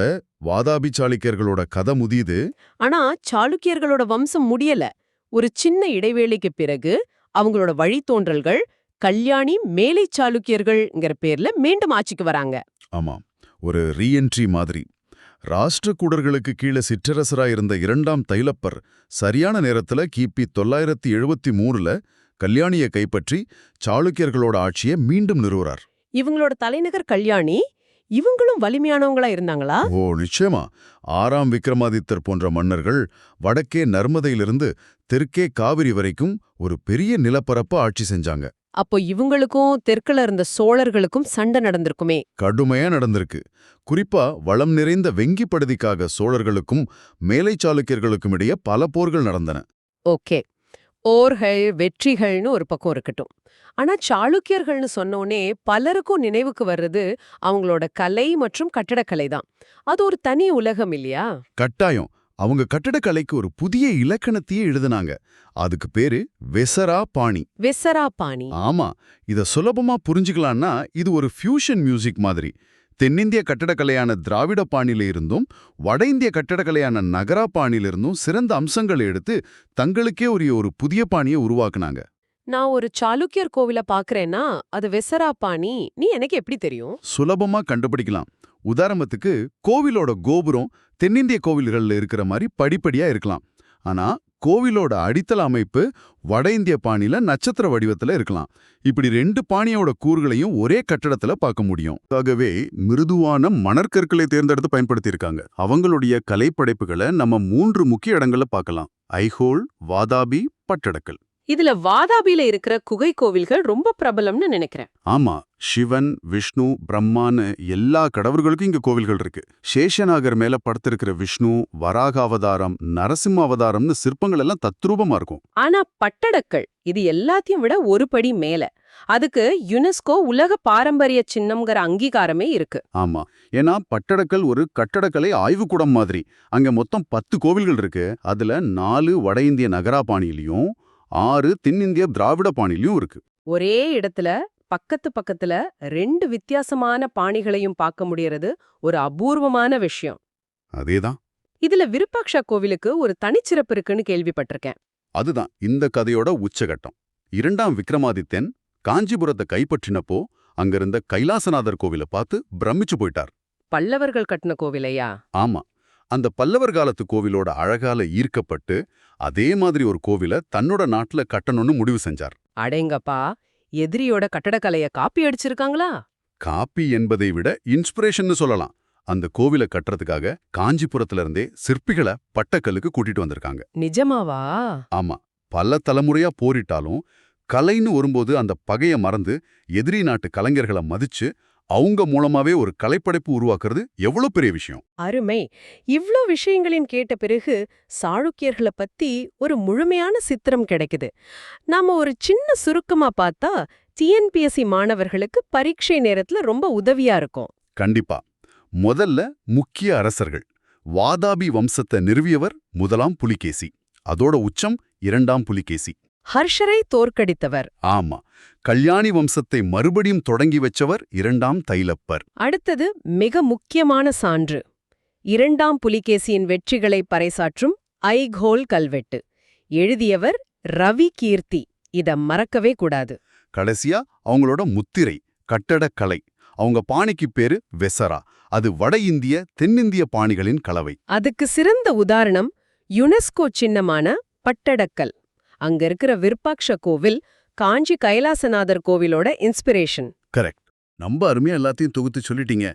வாதாபி சாளுக்கியர்களோட கதை முதியுது. ஆனா சாளுக்கியர்களோட வம்சம் முடியல. ஒரு சின்ன இடைவேளைக்கு பிறகு அவங்களோட வழித்தோன்றல்கள் கல்யாணி மேலை சாளுக்கியர்கள்ங்கிற பேர்ல மீண்டும் ஆட்சிக்கு வராங்க. ஆமாம், ஒரு ரீஎன்ட்ரி மாதிரி. ராஷ்டிரகூடர்களுக்கு கீழே சிற்றரசரா இருந்த இரண்டாம் தைலப்பர் சரியான நேரத்துல கிபி 973ல கல்யாணியை கைப்பற்றி சாளுக்கியர்களோட ஆட்சியை மீண்டும் நிறுவுறார். இவங்களோட தலைநகர் கல்யாணி. இவங்களும் வலிமையானவங்களா இருந்தாங்களா? ஓ நிச்சயமா. 6ஆம் விக்ரமாதித்தர் போன்ற மன்னர்கள் வடக்கே நர்மதையிலிருந்து தெற்கே காவிரி வரைக்கும் ஒரு பெரிய நிலப்பரப்ப ஆட்சி செஞ்சாங்க. அப்போ இவங்களுக்கும் தெற்குல இருந்த சோழர்களுக்கும் சண்டை நடந்திருக்குமே. கடுமையா நடந்திருக்கு. குறிப்பா வளம் நிறைந்த வெங்கி படுதிக்காக சோழர்களுக்கும் மேலை சாளுக்கியர்களுக்கும் இடையே பல போர்கள் நடந்தன. ஓகே, போர்கள் வெற்றிகள்னு ஒரு பக்கம் இருக்கட்டும். ஆனா சாளுக்கியர்கள்னு சொன்னோனே பலருக்கும் நினைவுக்கு வர்றது அவங்களோட கலை மற்றும் கட்டடக்கலை தான். அது ஒரு தனி உலகம் இல்லையா? கட்டாயம். அவங்க கட்டடக்கலைக்கு ஒரு புதிய இலக்கணத்தையே எழுதுனாங்க. அதுக்கு பேரு வெசரா பாணி. வெசரா பாணி. ஆமா, இத சுலபமா புரிஞ்சுக்கலான்னா இது ஒரு ஃபியூஷன் மியூசிக் மாதிரி. தென்னிந்திய கட்டடக்கலையான திராவிட பாணியில இருந்தும் வட இந்திய கட்டடக்கலையான நகரா பாணியில இருந்தும் சிறந்த அம்சங்களை எடுத்து தங்களுக்கே ஒரு புதிய பாணியை உருவாக்குனாங்க. நான் ஒரு சாளுக்கியர் கோவில பாக்குறேன்னா அது வெசரா பாணி நீ எனக்கு எப்படி தெரியும்? சுலபமா கண்டுபிடிக்கலாம். உதாரணத்துக்கு கோவிலோட கோபுரம் தென்னிந்திய கோவில்கள்ல இருக்கிற மாதிரி படிப்படியா இருக்கலாம். ஆனா கோவிலோட அடித்தள அமைப்பு வட இந்திய பாணியில நட்சத்திர வடிவத்துல இருக்கலாம். இப்படி 2 பாணியோட கூறுகளையும் ஒரே கட்டடத்துல பார்க்க முடியும். ஆகவே மிருதுவான மணற்கற்களை தேர்ந்தெடுத்து பயன்படுத்தியிருக்காங்க. அவங்களுடைய கலைப்படைப்புகளை நம்ம 3 முக்கிய இடங்கள்ல பார்க்கலாம்: ஐஹோல், வாதாபி, பட்டடக்கல். இதுல வாதாபியில இருக்கிற குகை கோவில்கள் ரொம்ப பிரபலம்னு நினைக்கிறேன். ஆமா, சிவன், விஷ்ணு, பிரம்மான்னு எல்லா கடவுள்களுக்கும் இங்க கோவில்கள் இருக்கு. சேஷநாகர் மேல படுத்திருக்கிற விஷ்ணு, வராக அவதாரம், நரசிம்ம அவதாரம்னு சிற்பங்கள் எல்லாம் தத்ரூபமா இருக்கும். ஆனா பட்டடக்கல் இது எல்லாத்தையும் விட ஒரு படி மேல. அதுக்கு யுனெஸ்கோ உலக பாரம்பரிய சின்னம்ங்கிற அங்கீகாரமே இருக்கு. ஆமா, ஏன்னா பட்டடக்கல் ஒரு கட்டடக்கலை ஆய்வுக்கூடம் மாதிரி. அங்க மொத்தம் 10 கோவில்கள் இருக்கு. அதுல 4 வட இந்திய நகரா பாணியிலையும் 6 தென்னிந்திய திராவிட பாணியிலையும் இருக்கு. ஒரே இடத்துல பக்கத்து பக்கத்துல 2 வித்தியாசமான பாணிகளையும் பார்க்க முடியறது ஒரு அபூர்வமான விஷயம். அதேதான். இதுல விருப்பாக்ஷா கோவிலுக்கு ஒரு தனிச்சிறப்பு இருக்குன்னு கேள்விப்பட்டிருக்கேன். அதுதான் இந்த கதையோட உச்சகட்டம். 2ஆம் விக்ரமாதித்தன் காஞ்சிபுரத்தை கைப்பற்றினப்போ அங்கிருந்த கைலாசநாதர் கோவிலை பார்த்து பிரமிச்சு போயிட்டார். பல்லவர்கள் கட்டின கோவிலையா? ஆமா, அந்த பல்லவர் காலத்து கோவிலோட அழகால ஈர்க்கப்பட்டு அதே மாதிரி ஒரு கோவிலை தன்னோட நாட்டுல கட்டணும்னு முடிவு செஞ்சார். அடேங்கப்பா, எதிரியோட கட்டடக்கலைய காப்பி அடிச்சிருக்காங்களா? காப்பி என்பதை விட இன்ஸ்பிரேஷன்னு சொல்லலாம். அந்த கோவிலை கட்டுறதுக்காக காஞ்சிபுரத்துல இருந்தே சிற்பிகளை பட்டக்கல்லுக்கு கூட்டிட்டு வந்திருக்காங்க. நிஜமாவா? ஆமா, பல தலைமுறையா போரிட்டாலும் கலைன்னு வரும்போது அந்த பகைய மறந்து எதிரி நாட்டு கலைஞர்களை மதிச்சு அவங்க மூலமாவே ஒரு கலைப்படைப்பு உருவாக்குறது எவ்வளவு பெரிய விஷயம். அருமை. இவ்ளோ விஷயங்களின் கேட்ட பிறகு சாளுக்கியர்களை பத்தி ஒரு முழுமையான சித்திரம் கிடைக்குது. நாம ஒரு சின்ன சுருக்கமா பார்த்தா டிஎன்பிஎஸ்சி மாணவர்களுக்கு பரீட்சை நேரத்துல ரொம்ப உதவியா இருக்கும். கண்டிப்பா. முதல்ல முக்கிய அரசர்கள். வாதாபி வம்சத்தை நிறுவியவர் 1ஆம் புலிகேசி. அதோட உச்சம் 2ஆம் புலிகேசி. ஹர்ஷரை தோற்கடித்தவர். ஆமா, கல்யாணி வம்சத்தை மறுபடியும் தொடங்கி வச்சவர் 2ஆம் தைலப்பர். அடுத்தது மிக முக்கியமான சான்று, 2ஆம் புலிகேசியின் வெற்றிகளை பறைசாற்றும் ஐகோல் கல்வெட்டு. எழுதியவர் ரவி கீர்த்தி. இத மறக்கவே கூடாது. கடைசியா அவங்களோட முத்திரை, கட்டடக்கலை. அவங்க பாணிக்கு பேரு வெசரா. அது வட இந்திய தென்னிந்திய பாணிகளின் கலவை. அதுக்கு சிறந்த உதாரணம் யுனெஸ்கோ சின்னமான பட்டடக்கல். அங்க இருக்கிற விருப்பாக்ஷ கோவில் காஞ்சி கைலாசநாதர் கோவிலோட இன்ஸ்பிரேஷன். கரெக்ட். ரொம்ப அருமையா எல்லாத்தையும் தொகுத்து சொல்லிட்டீங்க.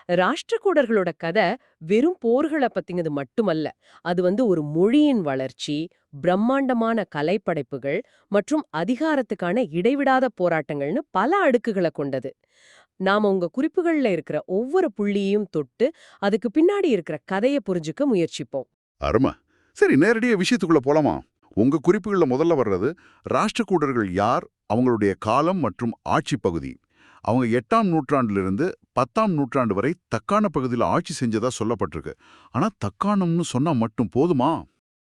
ராஷ்டிரகூடர்களோட கதை வெறும் போர்களை பத்தினது மட்டுமல்ல. அது ஒரு மொழியின் வளர்ச்சி, பிரம்மாண்டமான கலைப்படைப்புகள் மற்றும் அதிகாரத்துக்கான இடைவிடாத போராட்டங்கள்னு பல அடுக்குகளை கொண்டது. நாம உங்க குறிப்புகள்ல இருக்கிற ஒவ்வொரு புள்ளியையும் தொட்டு அதுக்கு பின்னாடி இருக்கிற கதையை புரிஞ்சுக்க முயற்சிப்போம். அருமை. சரி, நேரடியா விஷயத்துக்குள்ள போலாமா? உங்க குறிப்புகள்ல முதல்ல வர்றது ராஷ்டிரகூடர்கள் யார், அவங்களுடைய காலம் மற்றும் ஆட்சி பகுதி. அவங்க 8ஆம் நூற்றாண்டிலிருந்து 10ஆம் நூற்றாண்டு வரை தக்கான பகுதியில் ஆட்சி செஞ்சதா சொல்லப்பட்டிருக்கு. ஆனா தக்காணம்னு சொன்னா மட்டும் போதுமா?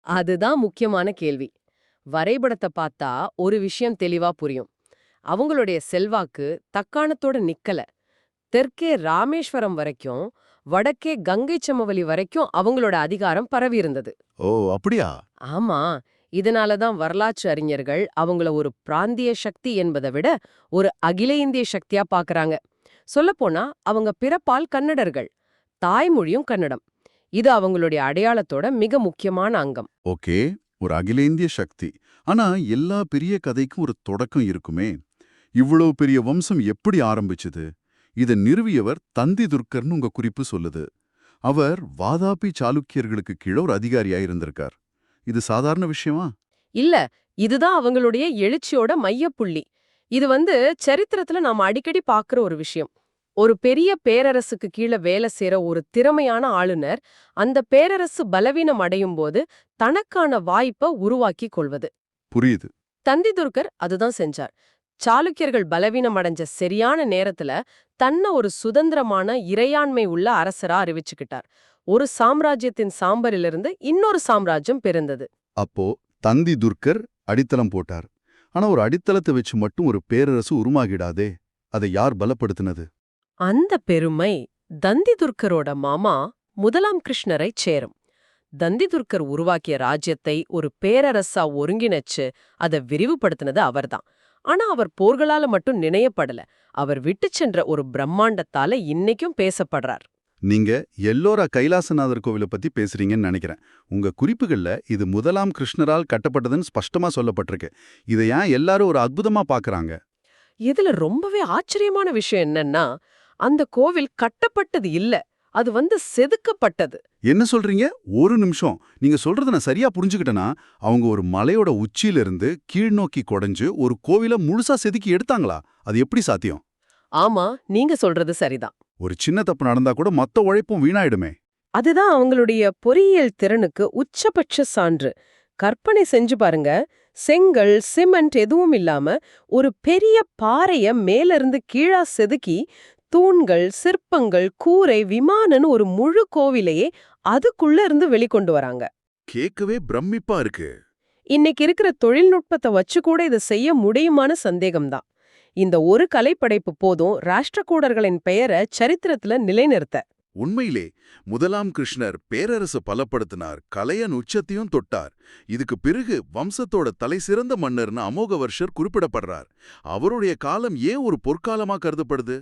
அதுதான் முக்கியமான கேள்வி. வரைபடத்தை பார்த்தா ஒரு விஷயம் தெளிவா புரியும். அவங்களுடைய செல்வாக்கு தக்காணத்தோட நிக்கல. தெற்கே ராமேஸ்வரம் வரைக்கும், வடக்கே கங்கை சமவெளி வரைக்கும் அவங்களோட அதிகாரம் பரவி இருந்தது. ஓ அப்படியா? ஆமா, இதனாலதான் வரலாற்று அறிஞர்கள் அவங்கள ஒரு பிராந்திய சக்தி என்பதை விட ஒரு அகில இந்திய சக்தியா பாக்குறாங்க. சொல்லப்போனா அவங்க பிறப்பால் கன்னடர்கள், தாய்மொழியும் கன்னடம். இது அவங்களுடைய அடையாளத்தோட மிக முக்கியமான அங்கம். ஓகே, ஒரு அகில இந்திய சக்தி. ஆனா எல்லா பெரிய கதைக்கும் ஒரு தொடக்கம் இருக்குமே. இவ்வளவு பெரிய வம்சம் எப்படி ஆரம்பிச்சது? இதை நிறுவியவர் தந்தி துர்க்கர்னு உங்க குறிப்பு சொல்லுது. அவர் வாதாபி சாளுக்கியர்களுக்கு கீழே ஒரு அதிகாரியா இருந்திருக்கார். இது சாதாரண விஷயமா? இல்ல, இதுதான் அவங்களுடைய எழுச்சியோட மையப்புள்ளி. இது சரித்திரத்துல நாம அடிக்கடி பாக்குற ஒரு விஷயம். ஒரு பெரிய பேரரசுக்கு கீழே வேலை செய்யற ஒரு திறமையான ஆளுநர் அந்த பேரரசு பலவீனம் அடையும் போது தனக்கான வாய்ப்பை உருவாக்கி கொள்வது. புரியுது. தந்தி துர்க்கர் அதுதான் செஞ்சார். சாளுக்கியர்கள் பலவீனம் அடைஞ்ச சரியான நேரத்துல தன்னை ஒரு சுதந்திரமான இறையாண்மை உள்ள அரசரா அறிவிச்சுக்கிட்டார். ஒரு சாம்ராஜ்யத்தின் சாம்பரிலிருந்து இன்னொரு சாம்ராஜ்யம் பிறந்தது. அப்போ தந்தி துர்க்கர் அடித்தளம் போட்டார். ஆனா ஒரு அடித்தளத்தை வச்சு மட்டும் ஒரு பேரரசு உருமாகிடாதே. அதை யார் பலப்படுத்தினது? அந்த பெருமை தந்தி துர்க்கரோட மாமா முதலாம் கிருஷ்ணரை சேரும். தந்தி துர்க்கர் உருவாக்கிய ராஜ்யத்தை ஒரு பேரரசா ஒருங்கிணைச்சு அதை விரிவுபடுத்தினது அவர்தான். ஆனா அவர் போர்களால மட்டும் நினையப்படல. அவர் விட்டு சென்ற ஒரு பிரம்மாண்டத்தால இன்னைக்கும் பேசப்படுறார். நீங்க எல்லோரா கைலாசநாதர் கோவிலை பத்தி பேசுறீங்கன்னு நினைக்கிறேன். உங்க குறிப்புகள்ல இது முதலாம் கிருஷ்ணரால் கட்டப்பட்டதுன்னு ஸ்பஷ்டமா சொல்லப்பட்டிருக்கு. இதை ஏன் எல்லாரும் ஒரு அற்புதமா பாக்குறாங்க? இதுல ரொம்பவே ஆச்சரியமான விஷயம் என்னன்னா, அந்த கோவில் கட்டப்பட்டது இல்ல, அது செதுக்கப்பட்டது. என்ன சொல்றீங்க? ஒரு நிமிஷம். நீங்க சொல்றத நான் சரியா புரிஞ்சுக்கிட்டேனா, அவங்க ஒரு மலையோட உச்சியிலிருந்து கீழ்நோக்கி கொடைஞ்சு ஒரு கோவில முழுசா செதுக்கி எடுத்தாங்களா? அது எப்படி சாத்தியம்? ஆமா, நீங்க சொல்றது சரிதான். ஒரு சின்ன தப்பு நடந்தா கூட மொத்த உழைப்பும் வீணாயிடுமே. அதுதான் அவங்களுடைய பொறியியல் திறனுக்கு உச்சபட்ச சான்று. கற்பனை செஞ்சு பாருங்க, செங்கல், சிமெண்ட் எதுவும் இல்லாம ஒரு பெரிய பாறைய மேலிருந்து கீழா செதுக்கி தூண்கள், சிற்பங்கள், கூரை, விமானன்னு ஒரு முழு கோவிலையே அதுக்குள்ள இருந்து வெளிக்கொண்டு வராங்க. கேட்கவே பிரமிப்பா இருக்கு. இன்னைக்கு இருக்கிற தொழில்நுட்பத்தை வச்சு கூட இதை செய்ய முடியுமான்னு சந்தேகம்தான். இந்த ஒரு கலைப்படைப்பு போதும் ராஷ்டிரகூடர்களின் பெயரை சரித்திரத்துல நிலைநிறுத்த. உண்மையிலே முதலாம் கிருஷ்ணர் பேரரசு பலப்படுத்தினார், கலையன் உச்சத்தையும் தொட்டார். இதுக்கு பிறகு வம்சத்தோட தலை சிறந்த மன்னர்னு அமோகவர்ஷர் குறிப்பிடப்படுறார். அவருடைய காலம் ஏன் ஒரு பொற்காலமா கருதப்படுது?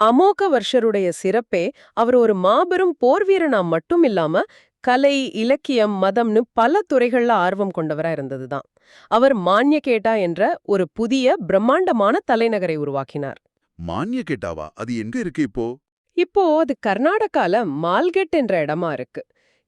அமோகவர்ஷருடைய சிறப்பே அவர் ஒரு மாபெரும் போர்வீரனா மட்டும் இல்லாம கலை, இலக்கியம், மதம்னு பல துறைகள்ல ஆர்வம் கொண்டவரா இருந்ததுதான். அவர் மான்யகேட்டா என்ற ஒரு புதிய பிரம்மாண்டமான தலைநகரை உருவாக்கினார். மான்யகேட்டாவா? அது எங்க இருக்கு இப்போ? இப்போ அது கர்நாடகால மால்கெட் என்ற இடமா இருக்கு.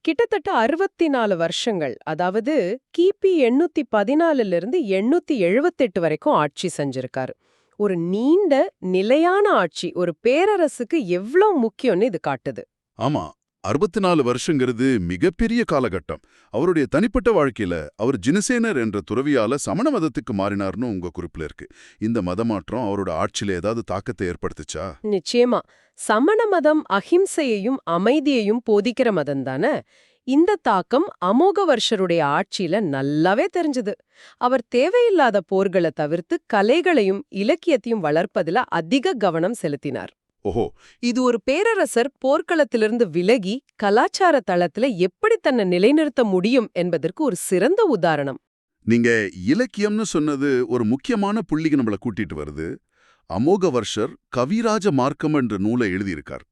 கிட்டத்தட்ட 64 வருஷங்கள், அதாவது கிபி 814 878 வரைக்கும் ஆட்சி செஞ்சிருக்காரு. ஒரு நீண்ட நிலையான ஆட்சி ஒரு பேரரசுக்கு எவ்ளோ முக்கியம்னு இது காட்டுது. ஆமா, 64 வருஷங்கிறது மிகப்பெரிய காலகட்டம். அவருடைய தனிப்பட்ட வாழ்க்கையில அவர் ஜினசேனர் என்ற துறவியால சமண மதத்துக்கு மாறினார்னு உங்க குறிப்புல இருக்கு. இந்த மதமாற்றம் அவரோட ஆட்சியில ஏதாவது தாக்கத்தை ஏற்படுத்துச்சா? நிச்சயமா. சமண மதம் அஹிம்சையையும் அமைதியையும் போதிக்கிற மதம் தானே. இந்த தாக்கம் அமோகவர்ஷருடைய ஆட்சியில நல்லாவே தெரிஞ்சது. அவர் தேவையில்லாத போர்களை தவிர்த்து கலைகளையும் இலக்கியத்தையும் வளர்ப்பதில அதிக கவனம் செலுத்தினார். ஓஹோ, இது ஒரு பேரரசர் போர்க்களத்திலிருந்து விலகி கலாச்சார தளத்துல எப்படி தன்னை நிலைநிறுத்த முடியும் என்பதற்கு ஒரு சிறந்த உதாரணம். நீங்க இலக்கியம்னு சொன்னது ஒரு முக்கியமான புள்ளிக்கு நம்மள கூட்டிட்டு வருது. அமோகவர்ஷர் கவிராஜ மார்க்கம் என்ற நூலை எழுதியிருக்கார்.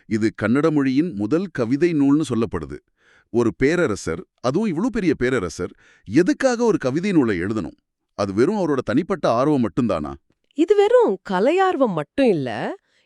இது கன்னட மொழியின் முதல் கவிதை நூல்னு சொல்லப்படுது. ஒரு பேரரசர், அதுவும் இவ்வளவு பெரிய பேரரசர், எதுக்காக ஒரு கவிதை நூலை எழுதணும்? அது வெறும் அவரோட தனிப்பட்ட ஆர்வம் மட்டும்தானா? இது வெறும் கலையார்வம் மட்டும் இல்ல,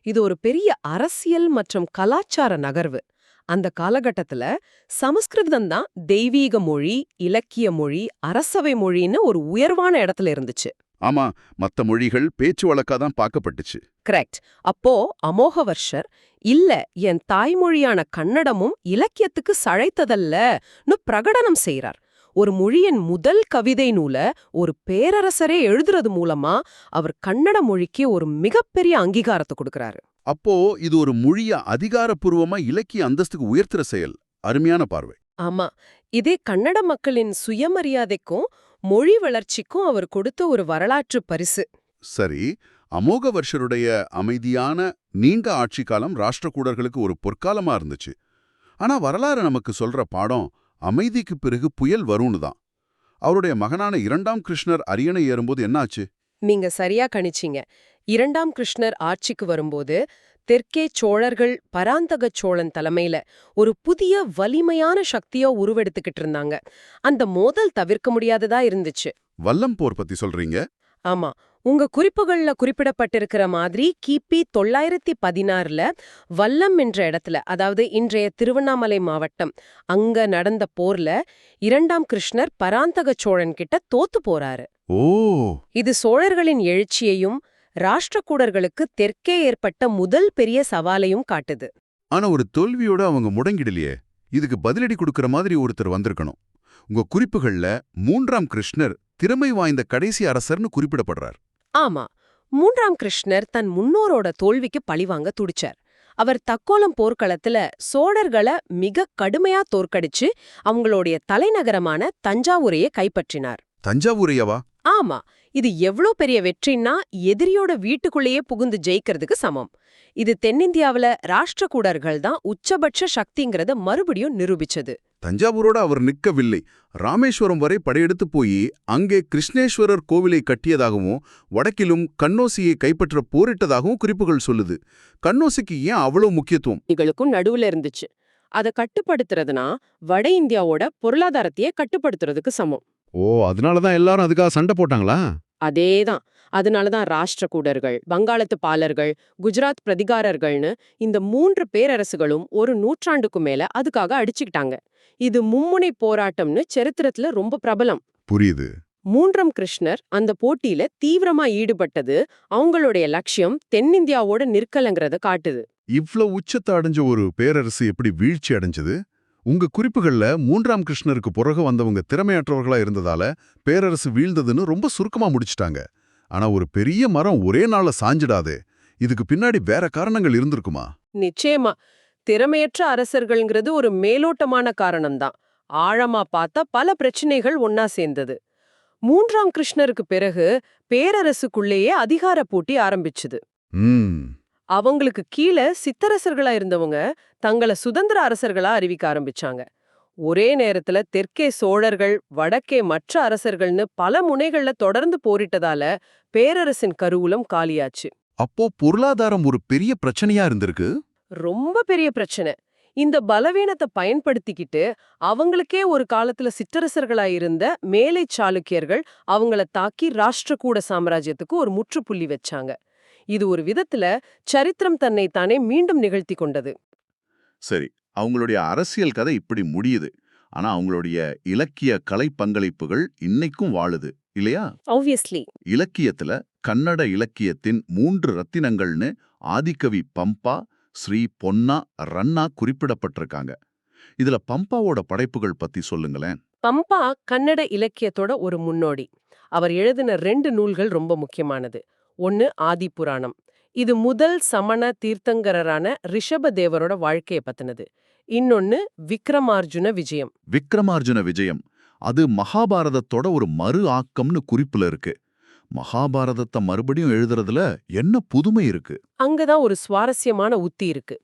இது ஒரு பெரிய அரசியல் மற்றும் கலாச்சார நகர்வு. அந்த காலகட்டத்துல சமஸ்கிருதம் தான் தெய்வீக மொழி, இலக்கிய மொழி, அரசவை மொழின்னு ஒரு உயர்வான இடத்துல இருந்துச்சு. ஆமா, மத்த மொழிகள் பேச்சு வழக்காதான் பார்க்கப்பட்டுச்சு. கரெக்ட். அப்போ அமோகவர்ஷர், இல்ல, என் தாய்மொழியான கன்னடமும் இலக்கியத்துக்கு சளைத்ததல்லன்னு பிரகடனம் செய்றார். ஒரு மொழியின் முதல் கவிதை நூல ஒரு பேரரசரே எழுதுறது மூலமா அவர் கன்னட மொழிக்கு ஒரு மிகப்பெரிய அங்கீகாரத்தை கொடுக்கறாரு. அப்போ இது ஒரு மொழிய அதிகாரப்பூர்வமா இலக்கிய அந்தஸ்துக்கு உயர்த்துற செயல். அருமையான பார்வை. ஆமா, இதே கன்னட மக்களின் சுயமரியாதைக்கும் மொழி வளர்ச்சிக்கும் அவர் கொடுத்த ஒரு வரலாற்று பரிசு. சரி, அமோகவர்ஷருடைய அமைதியான நீண்ட ஆட்சி காலம் ராஷ்டிரகூடர்களுக்கு ஒரு பொற்காலமா இருந்துச்சு. ஆனா வரலாறு நமக்கு சொல்ற பாடம் அமைதிக்கு பிறகு புயல் வரும்னு தான். அவருடைய மகனான இரண்டாம் கிருஷ்ணர் அரியணை ஏறும்போது என்னாச்சு? நீங்க சரியா கணிச்சீங்க. இரண்டாம் கிருஷ்ணர் ஆட்சிக்கு வரும்போது தெற்கே சோழர்கள் பராந்தக சோழன் தலைமையில ஒரு புதிய வலிமையான சக்தியா உருவெடுத்துக்கிட்டு இருந்தாங்க. அந்த மோதல் தவிர்க்க முடியாததா இருந்துச்சு. வல்லம் போர் பத்தி சொல்றீங்க? ஆமா, உங்க குறிப்புகள்ல குறிப்பிடப்பட்டிருக்கிற மாதிரி கிபி 916ல வல்லம் என்ற இடத்துல, அதாவது இன்றைய திருவண்ணாமலை மாவட்டம், அங்க நடந்த போர்ல இரண்டாம் கிருஷ்ணர் பராந்தக சோழன் கிட்ட தோத்து போறாரு. ஓ, இது சோழர்களின் எழுச்சியையும் ராஷ்டிரகூடர்களுக்கு தெற்கே ஏற்பட்ட முதல் பெரிய சவாலையும் காட்டுது. ஆனா ஒரு தோல்வியோட அவங்க முடங்கிடலையே. இதுக்கு பதிலடி கொடுக்கற மாதிரி ஒருத்தர் வந்திருக்கணும். உங்க குறிப்புகள்ல மூன்றாம் கிருஷ்ணர் திறமை வாய்ந்த கடைசி அரசர்னு குறிப்பிடப்படுறார். ஆமா, மூன்றாம் கிருஷ்ணர் தன் முன்னோரோட தோல்விக்கு பழிவாங்க துடிச்சார். அவர் தக்கோலம் போர்க்களத்துல சோழர்களை மிக கடுமையா தோற்கடிச்சு அவங்களுடைய தலைநகரமான தஞ்சாவூரையே கைப்பற்றினார். தஞ்சாவூரையவா? ஆமா, இது எவ்ளோ பெரிய வெற்றின்னா எதிரியோட வீட்டுக்குள்ளேயே புகுந்து ஜெயிக்கிறதுக்கு சமம். இது தென்னிந்தியாவுல ராஷ்டிரகூடர்கள் தான் உச்சபட்ச சக்திங்கிறத மறுபடியும் நிரூபிச்சது. தஞ்சாவூரோட அவர் நிற்கவில்லை. ராமேஸ்வரம் வரை படையெடுத்து போய் அங்கே கிருஷ்ணேஸ்வரர் கோவிலை கட்டியதாகவும் வடக்கிலும் கண்ணோசியை கைப்பற்ற போரிட்டதாகவும் குறிப்புகள் சொல்லுது. கண்ணோசிக்கு ஏன் அவ்வளவு முக்கியத்துவம்? இவங்களுக்கும் நடுவுல இருந்துச்சு. அதை கட்டுப்படுத்துறதுனா வட இந்தியாவோட பொருளாதாரத்தையே கட்டுப்படுத்துறதுக்கு சமம். ஓ, அதனாலதான் எல்லாரும் அதுக்காக சண்டை போட்டாங்களா? அதேதான். அதனாலதான் ராஷ்டிரகூடர்கள், வங்காளத்து பாலர்கள், குஜராத் பிரதிகாரர்கள்னு இந்த 3 பேரரசுகளும் ஒரு நூற்றாண்டுக்கு மேல அதுக்காக அடிச்சுக்கிட்டாங்க. இது மும்முனை போராட்டம்னு சரித்திரத்துல ரொம்ப பிரபலம். புரியுது. மூன்றாம் கிருஷ்ணர் அந்த போட்டியில தீவிரமா ஈடுபட்டது அவங்களுடைய லட்சியம் தென்னிந்தியாவோட நிற்கலங்கிறத காட்டுது. இவ்ளோ உச்சத்தை அடைஞ்ச ஒரு பேரரசு எப்படி வீழ்ச்சி அடைஞ்சது? உங்க குறிப்புகள்ல மூன்றாம் கிருஷ்ணருக்கு பிறகு வந்தவங்க திறமையற்றவர்களா இருந்ததால பேரரசு வீழ்ந்ததுன்னு ரொம்ப சுருக்கமா முடிச்சிட்டாங்க. ஆனா ஒரு பெரிய மரம் ஒரே நாள்ல சாஞ்சிடாதே. இதுக்கு பின்னாடி வேற காரணங்கள் இருந்திருக்குமா? நிச்சயமா, திறமையற்ற அரசர்கள்ங்கிறது ஒரு மேலோட்டமான காரணம்தான். ஆழமா பார்த்தா பல பிரச்சனைகள் ஒன்னா சேர்ந்தது. மூன்றாம் கிருஷ்ணருக்கு பிறகு பேரரசுக்குள்ளேயே அதிகார போட்டி ஆரம்பிச்சுது. அவங்களுக்கு கீழே சித்தரசர்களா இருந்தவங்க தங்களை சுதந்திர அரசர்களா அறிவிக்க ஆரம்பிச்சாங்க. ஒரே நேரத்துல தெற்கே சோழர்கள், வடக்கே மற்ற அரசர்கள்னு பல முனைகள்ல தொடர்ந்து போரிட்டதால பேரரசின் கருவூலம் காலியாச்சு. அப்போ பொருளாதாரம் ஒரு பெரிய பிரச்சனையா இருந்திருக்கு. ரொம்ப பெரிய பிரச்சனை. இந்த பலவீனத்தை பயன்படுத்திக்கிட்டு அவங்களுக்கே ஒரு காலத்துல சிற்றரசர்களா இருந்த மேலை சாளுக்கியர்கள் அவங்கள தாக்கி ராஷ்டிரகூட சாம்ராஜ்யத்துக்கு ஒரு முற்றுப்புள்ளி வச்சாங்க. இது ஒரு விதத்துல சரித்திரம் தன்னை தானே மீண்டும் நிகழ்த்தி கொண்டது. சரி, அவங்களுடைய அரசியல் கதை இப்படி முடியுது. ஆனா அவங்களுடைய இலக்கிய கலை பங்களிப்புகள் இன்னைக்கும் வாழுது இல்லையா? ஆப்வியஸ்லி. இலக்கியத்துல கன்னட இலக்கியத்தின் 3 ரத்தினங்கள்னு ஆதிகவி பம்பா, ஸ்ரீ பொன்னா, ரன்னா குறிப்பிடப்பட்டிருக்காங்க. இதுல பம்பாவோட படைப்புகள் பத்தி சொல்லுங்களேன். பம்பா கன்னட இலக்கியத்தோட ஒரு முன்னோடி. அவர் எழுதின 2 நூல்கள் ரொம்ப முக்கியமானது. ஒன்னு ஆதிபுராணம். இது முதல் சமண தீர்த்தங்கரரான ரிஷபதேவரோட வாழ்க்கைய பத்தினது. இன்னொன்னு விக்ரமார்ஜுன விஜயம். விக்ரமார்ஜுன விஜயம் அது மகாபாரதத்தோட ஒரு மறு ஆக்கம்னு குறிப்புல இருக்கு. மகாபாரதத்தை மறுபடியும் எழுதுறதுல என்ன புதுமை இருக்கு? அங்கதான் ஒரு சுவாரஸ்யமான உத்தி இருக்கு.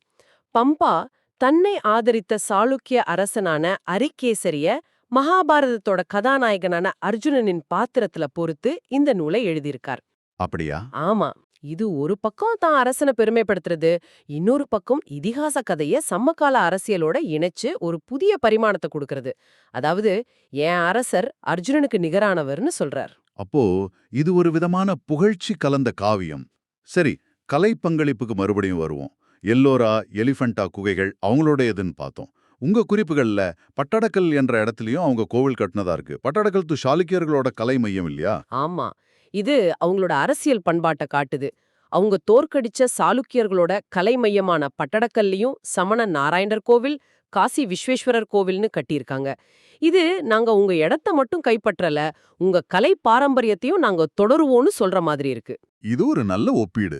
பம்பா தன்னை ஆதரித்த சாளுக்கிய அரசனான அரிகேசரிய மகாபாரதத்தோட கதாநாயகனான அர்ஜுனனின் பாத்திரத்துல பொறுத்து இந்த நூலை எழுதியிருக்கார். அப்படியா? ஆமா, இது ஒரு பக்கம் தான் அரசனை பெருமைப்படுத்துறது, இன்னொரு பக்கம் இதிகாச கதைய சம்மகால அரசியலோட இணைச்சு ஒரு புதிய பரிமாணத்தை கொடுக்கறது. அதாவது என் அரசர் அர்ஜுனனுக்கு நிகரானவர்னு சொல்றார். அப்போ இது ஒரு விதமான புகழ்ச்சி கலந்த காவியம். சரி, கலை பங்களிப்புக்கு மறுபடியும் வருவோம். எல்லோரா, எலிஃபண்டா குகைகள் அவங்களோடையதுன்னு பார்த்தோம். உங்க குறிப்புகள்ல பட்டடக்கல் என்ற இடத்துலயும் அவங்க கோவில் கட்டினதா இருக்கு. பட்டடக்கல் சாளுக்கியர்களோட கலை மையம் இல்லையா? ஆமா, இது அவங்களோட அரசியல் பண்பாட்டை காட்டுது. அவங்க தோற்கடிச்ச சாளுக்கியர்களோட கலை மையமான பட்டடக்கல்லையும் சமண நாராயணர் கோவில், காசி விஸ்வேஸ்வரர் கோவில்னு கட்டியிருக்காங்க. இது நாங்க உங்க இடத்த மட்டும் கைப்பற்றல, உங்க கலை பாரம்பரியத்தையும் நாங்க தொடருவோம்னு சொல்ற மாதிரி இருக்கு. இது ஒரு நல்ல ஒப்பீடு.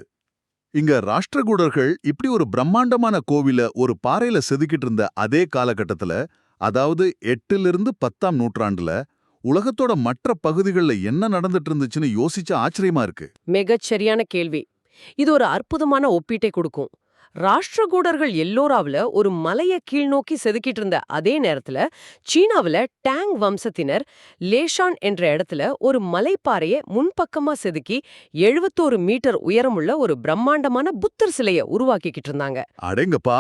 இங்க ராஷ்டிரகூடர்கள் இப்படி ஒரு பிரம்மாண்டமான கோவில ஒரு பாறையில செதுக்கிட்டு இருந்த அதே காலகட்டத்துல, அதாவது 8லிருந்து 10ஆம் நூற்றாண்டுல உலகத்தோட மற்ற பகுதிகளில் என்ன நடந்துட்டு இருந்துச்சுன்னு யோசிச்ச ஆச்சரியமா இருக்கு. மிகச் சரியான கேள்வி. இது ஒரு அற்புதமான ஒப்பீட்டை கொடுக்கும். ராஷ்டிரகூடர்கள் எல்லோராவுல ஒரு மலைய கீழ்நோக்கி செதுக்கிட்டு இருந்த அதே நேரத்துல சீனாவுல டாங் வம்சத்தினர் லேஷான் என்ற இடத்துல ஒரு மலைப்பாறைய முன்பக்கமா செதுக்கி 71 மீட்டர் உயரமுள்ள ஒரு பிரம்மாண்டமான புத்தர் சிலைய உருவாக்கிக்கிட்டு இருந்தாங்க. அடேங்கப்பா,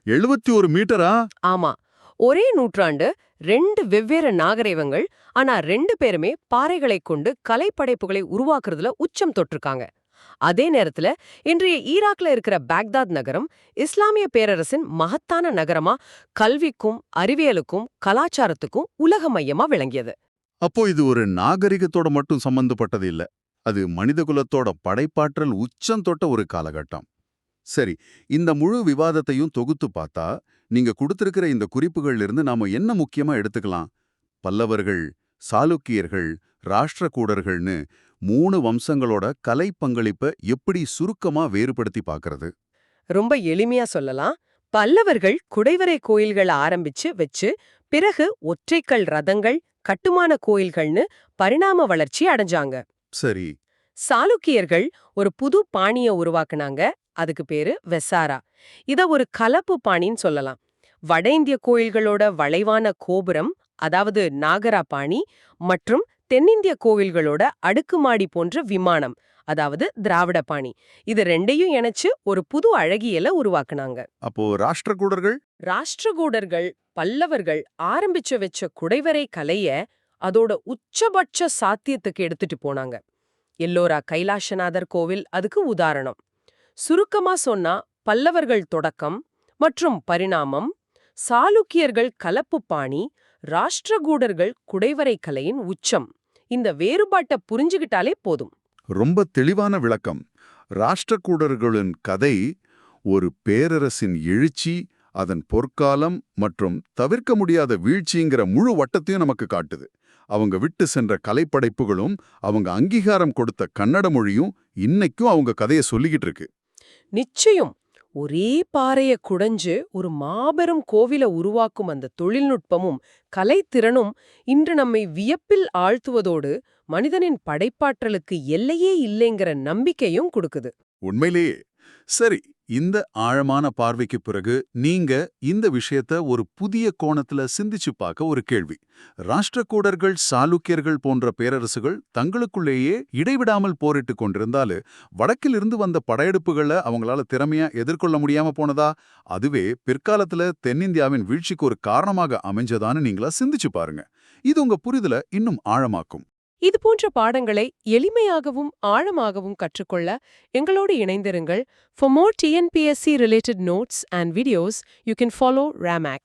71 மீட்டரா? ஆமா, ஒரே நூற்றாண்டு 2 வெவ்வேறு நாகரிகங்கள், ஆனா 2 பேருமே பாறைகளைக் கொண்டு கலைப்படைப்புகளை உருவாக்குறதுல உச்சம் தொட்டிருக்காங்க. அதே நேரத்துல இன்றைய ஈராக்ல இருக்கிற பாக்தாத் நகரம் இஸ்லாமிய பேரரசின் மகத்தான நகரமா கல்விக்கும் அறிவியலுக்கும் கலாச்சாரத்துக்கும் உலக மையமா விளங்கியது. அப்போ இது ஒரு நாகரிகத்தோட மட்டும் சம்பந்தப்பட்டது இல்ல, அது மனிதகுலத்தோட படைப்பாற்றல் உச்சம் தொட்ட ஒரு காலகட்டம். சரி, இந்த முழு விவாதத்தையும் தொகுத்து பார்த்தா நீங்க கொடுத்திருக்கிற இந்த குறிப்புகள்ல இருந்து நாம என்ன முக்கியமா எடுத்துக்கலாம்? பல்லவர்கள், சாளுக்கியர்கள், ராஷ்டிரகூடர்கள்னு 3 வம்சங்களோட கலை பங்களிப்பை எப்படி சுருக்கமா வேறுபடுத்தி பார்க்கறது? ரொம்ப எளிமையா சொல்லலாம். பல்லவர்கள் குடைவரை கோயில்களை ஆரம்பிச்சு வச்சு பிறகு ஒற்றைக்கல் ரதங்கள், கட்டுமான கோயில்கள்னு பரிணாம வளர்ச்சி அடைஞ்சாங்க. சரி. சாளுக்கியர்கள் ஒரு புது பாணிய உருவாக்குனாங்க. அதுக்கு பேரு வெசாரா. இத ஒரு கலப்பு பாணின்னு சொல்லலாம். வட இந்திய கோயில்களோட வளைவான கோபுரம், அதாவது நாகரா பாணி, மற்றும் தென்னிந்திய கோவில்களோட அடுக்குமாடி போன்ற விமானம், அதாவது திராவிட பாணி. இது ரெண்டையும் இணைச்சு ஒரு புது அழகியல உருவாக்குனாங்க. அப்போ ராஷ்டிரகூடர்கள்? ராஷ்டிரகூடர்கள் பல்லவர்கள் ஆரம்பிச்சு வச்ச குடைவரை கலைய அதோட உச்சபட்ச சாத்தியத்துக்கு எடுத்துட்டு போனாங்க. எல்லோரா கைலாசநாதர் கோவில் அதுக்கு உதாரணம். சுருக்கமா சொன்னா பல்லவர்கள் தொடக்கம் மற்றும் பரிணாமம், சாளுக்கியர்கள் கலப்பு பாணி, ராஷ்டிரகூடர்கள் குடைவரை கலையின் உச்சம். இந்த வேறுபாட்டை புரிஞ்சுகிட்டாலே போதும். ரொம்ப தெளிவான விளக்கம். ராஷ்டிரகூடர்களின் கதை ஒரு பேரரசின் எழுச்சி, அதன் பொற்காலம் மற்றும் தவிர்க்க முடியாத வீழ்ச்சிங்கிற முழு வட்டத்தையும் நமக்கு காட்டுது. அவங்க விட்டு சென்ற கலைப்படைப்புகளும் அவங்க அங்கீகாரம் கொடுத்த கன்னட மொழியும் இன்னைக்கும் அவங்க கதையை சொல்லிக்கிட்டு இருக்கு. நிச்சயம். ஒரே பாறைய குடைஞ்சு ஒரு மாபெரும் கோவில உருவாக்கும் அந்த தொழில்நுட்பமும் கலைத்திறனும் இன்று நம்மை வியப்பில் ஆழ்த்துவதோடு மனிதனின் படைப்பாற்றலுக்கு எல்லையே இல்லைங்கிற நம்பிக்கையும் கொடுக்குது. உண்மையிலேயே. சரி, இந்த ஆழமான பார்வைக்கு பிறகு நீங்க இந்த விஷயத்த ஒரு புதிய கோணத்துல சிந்திச்சு பார்க்க ஒரு கேள்வி. ராஷ்டிரகூடர்கள், சாளுக்கியர்கள் போன்ற பேரரசுகள் தங்களுக்குள்ளேயே இடைவிடாமல் போரிட்டு கொண்டிருந்தாலும் வடக்கிலிருந்து வந்த படையெடுப்புகளை அவங்களால திறமையா எதிர்கொள்ள முடியாம போனதா? அதுவே பிற்காலத்துல தென்னிந்தியாவின் வீழ்ச்சிக்கு ஒரு காரணமாக அமைஞ்சதான்னு நீங்களா சிந்திச்சு பாருங்க. இது உங்க புரிதலை இன்னும் ஆழமாக்கும். இது போன்ற பாடங்களை எளிமையாகவும் ஆழமாகவும் கற்றுக்கொள்ள எங்களோடு இணைந்திருங்கள். For more TNPSC related notes and videos, you can follow Ramax.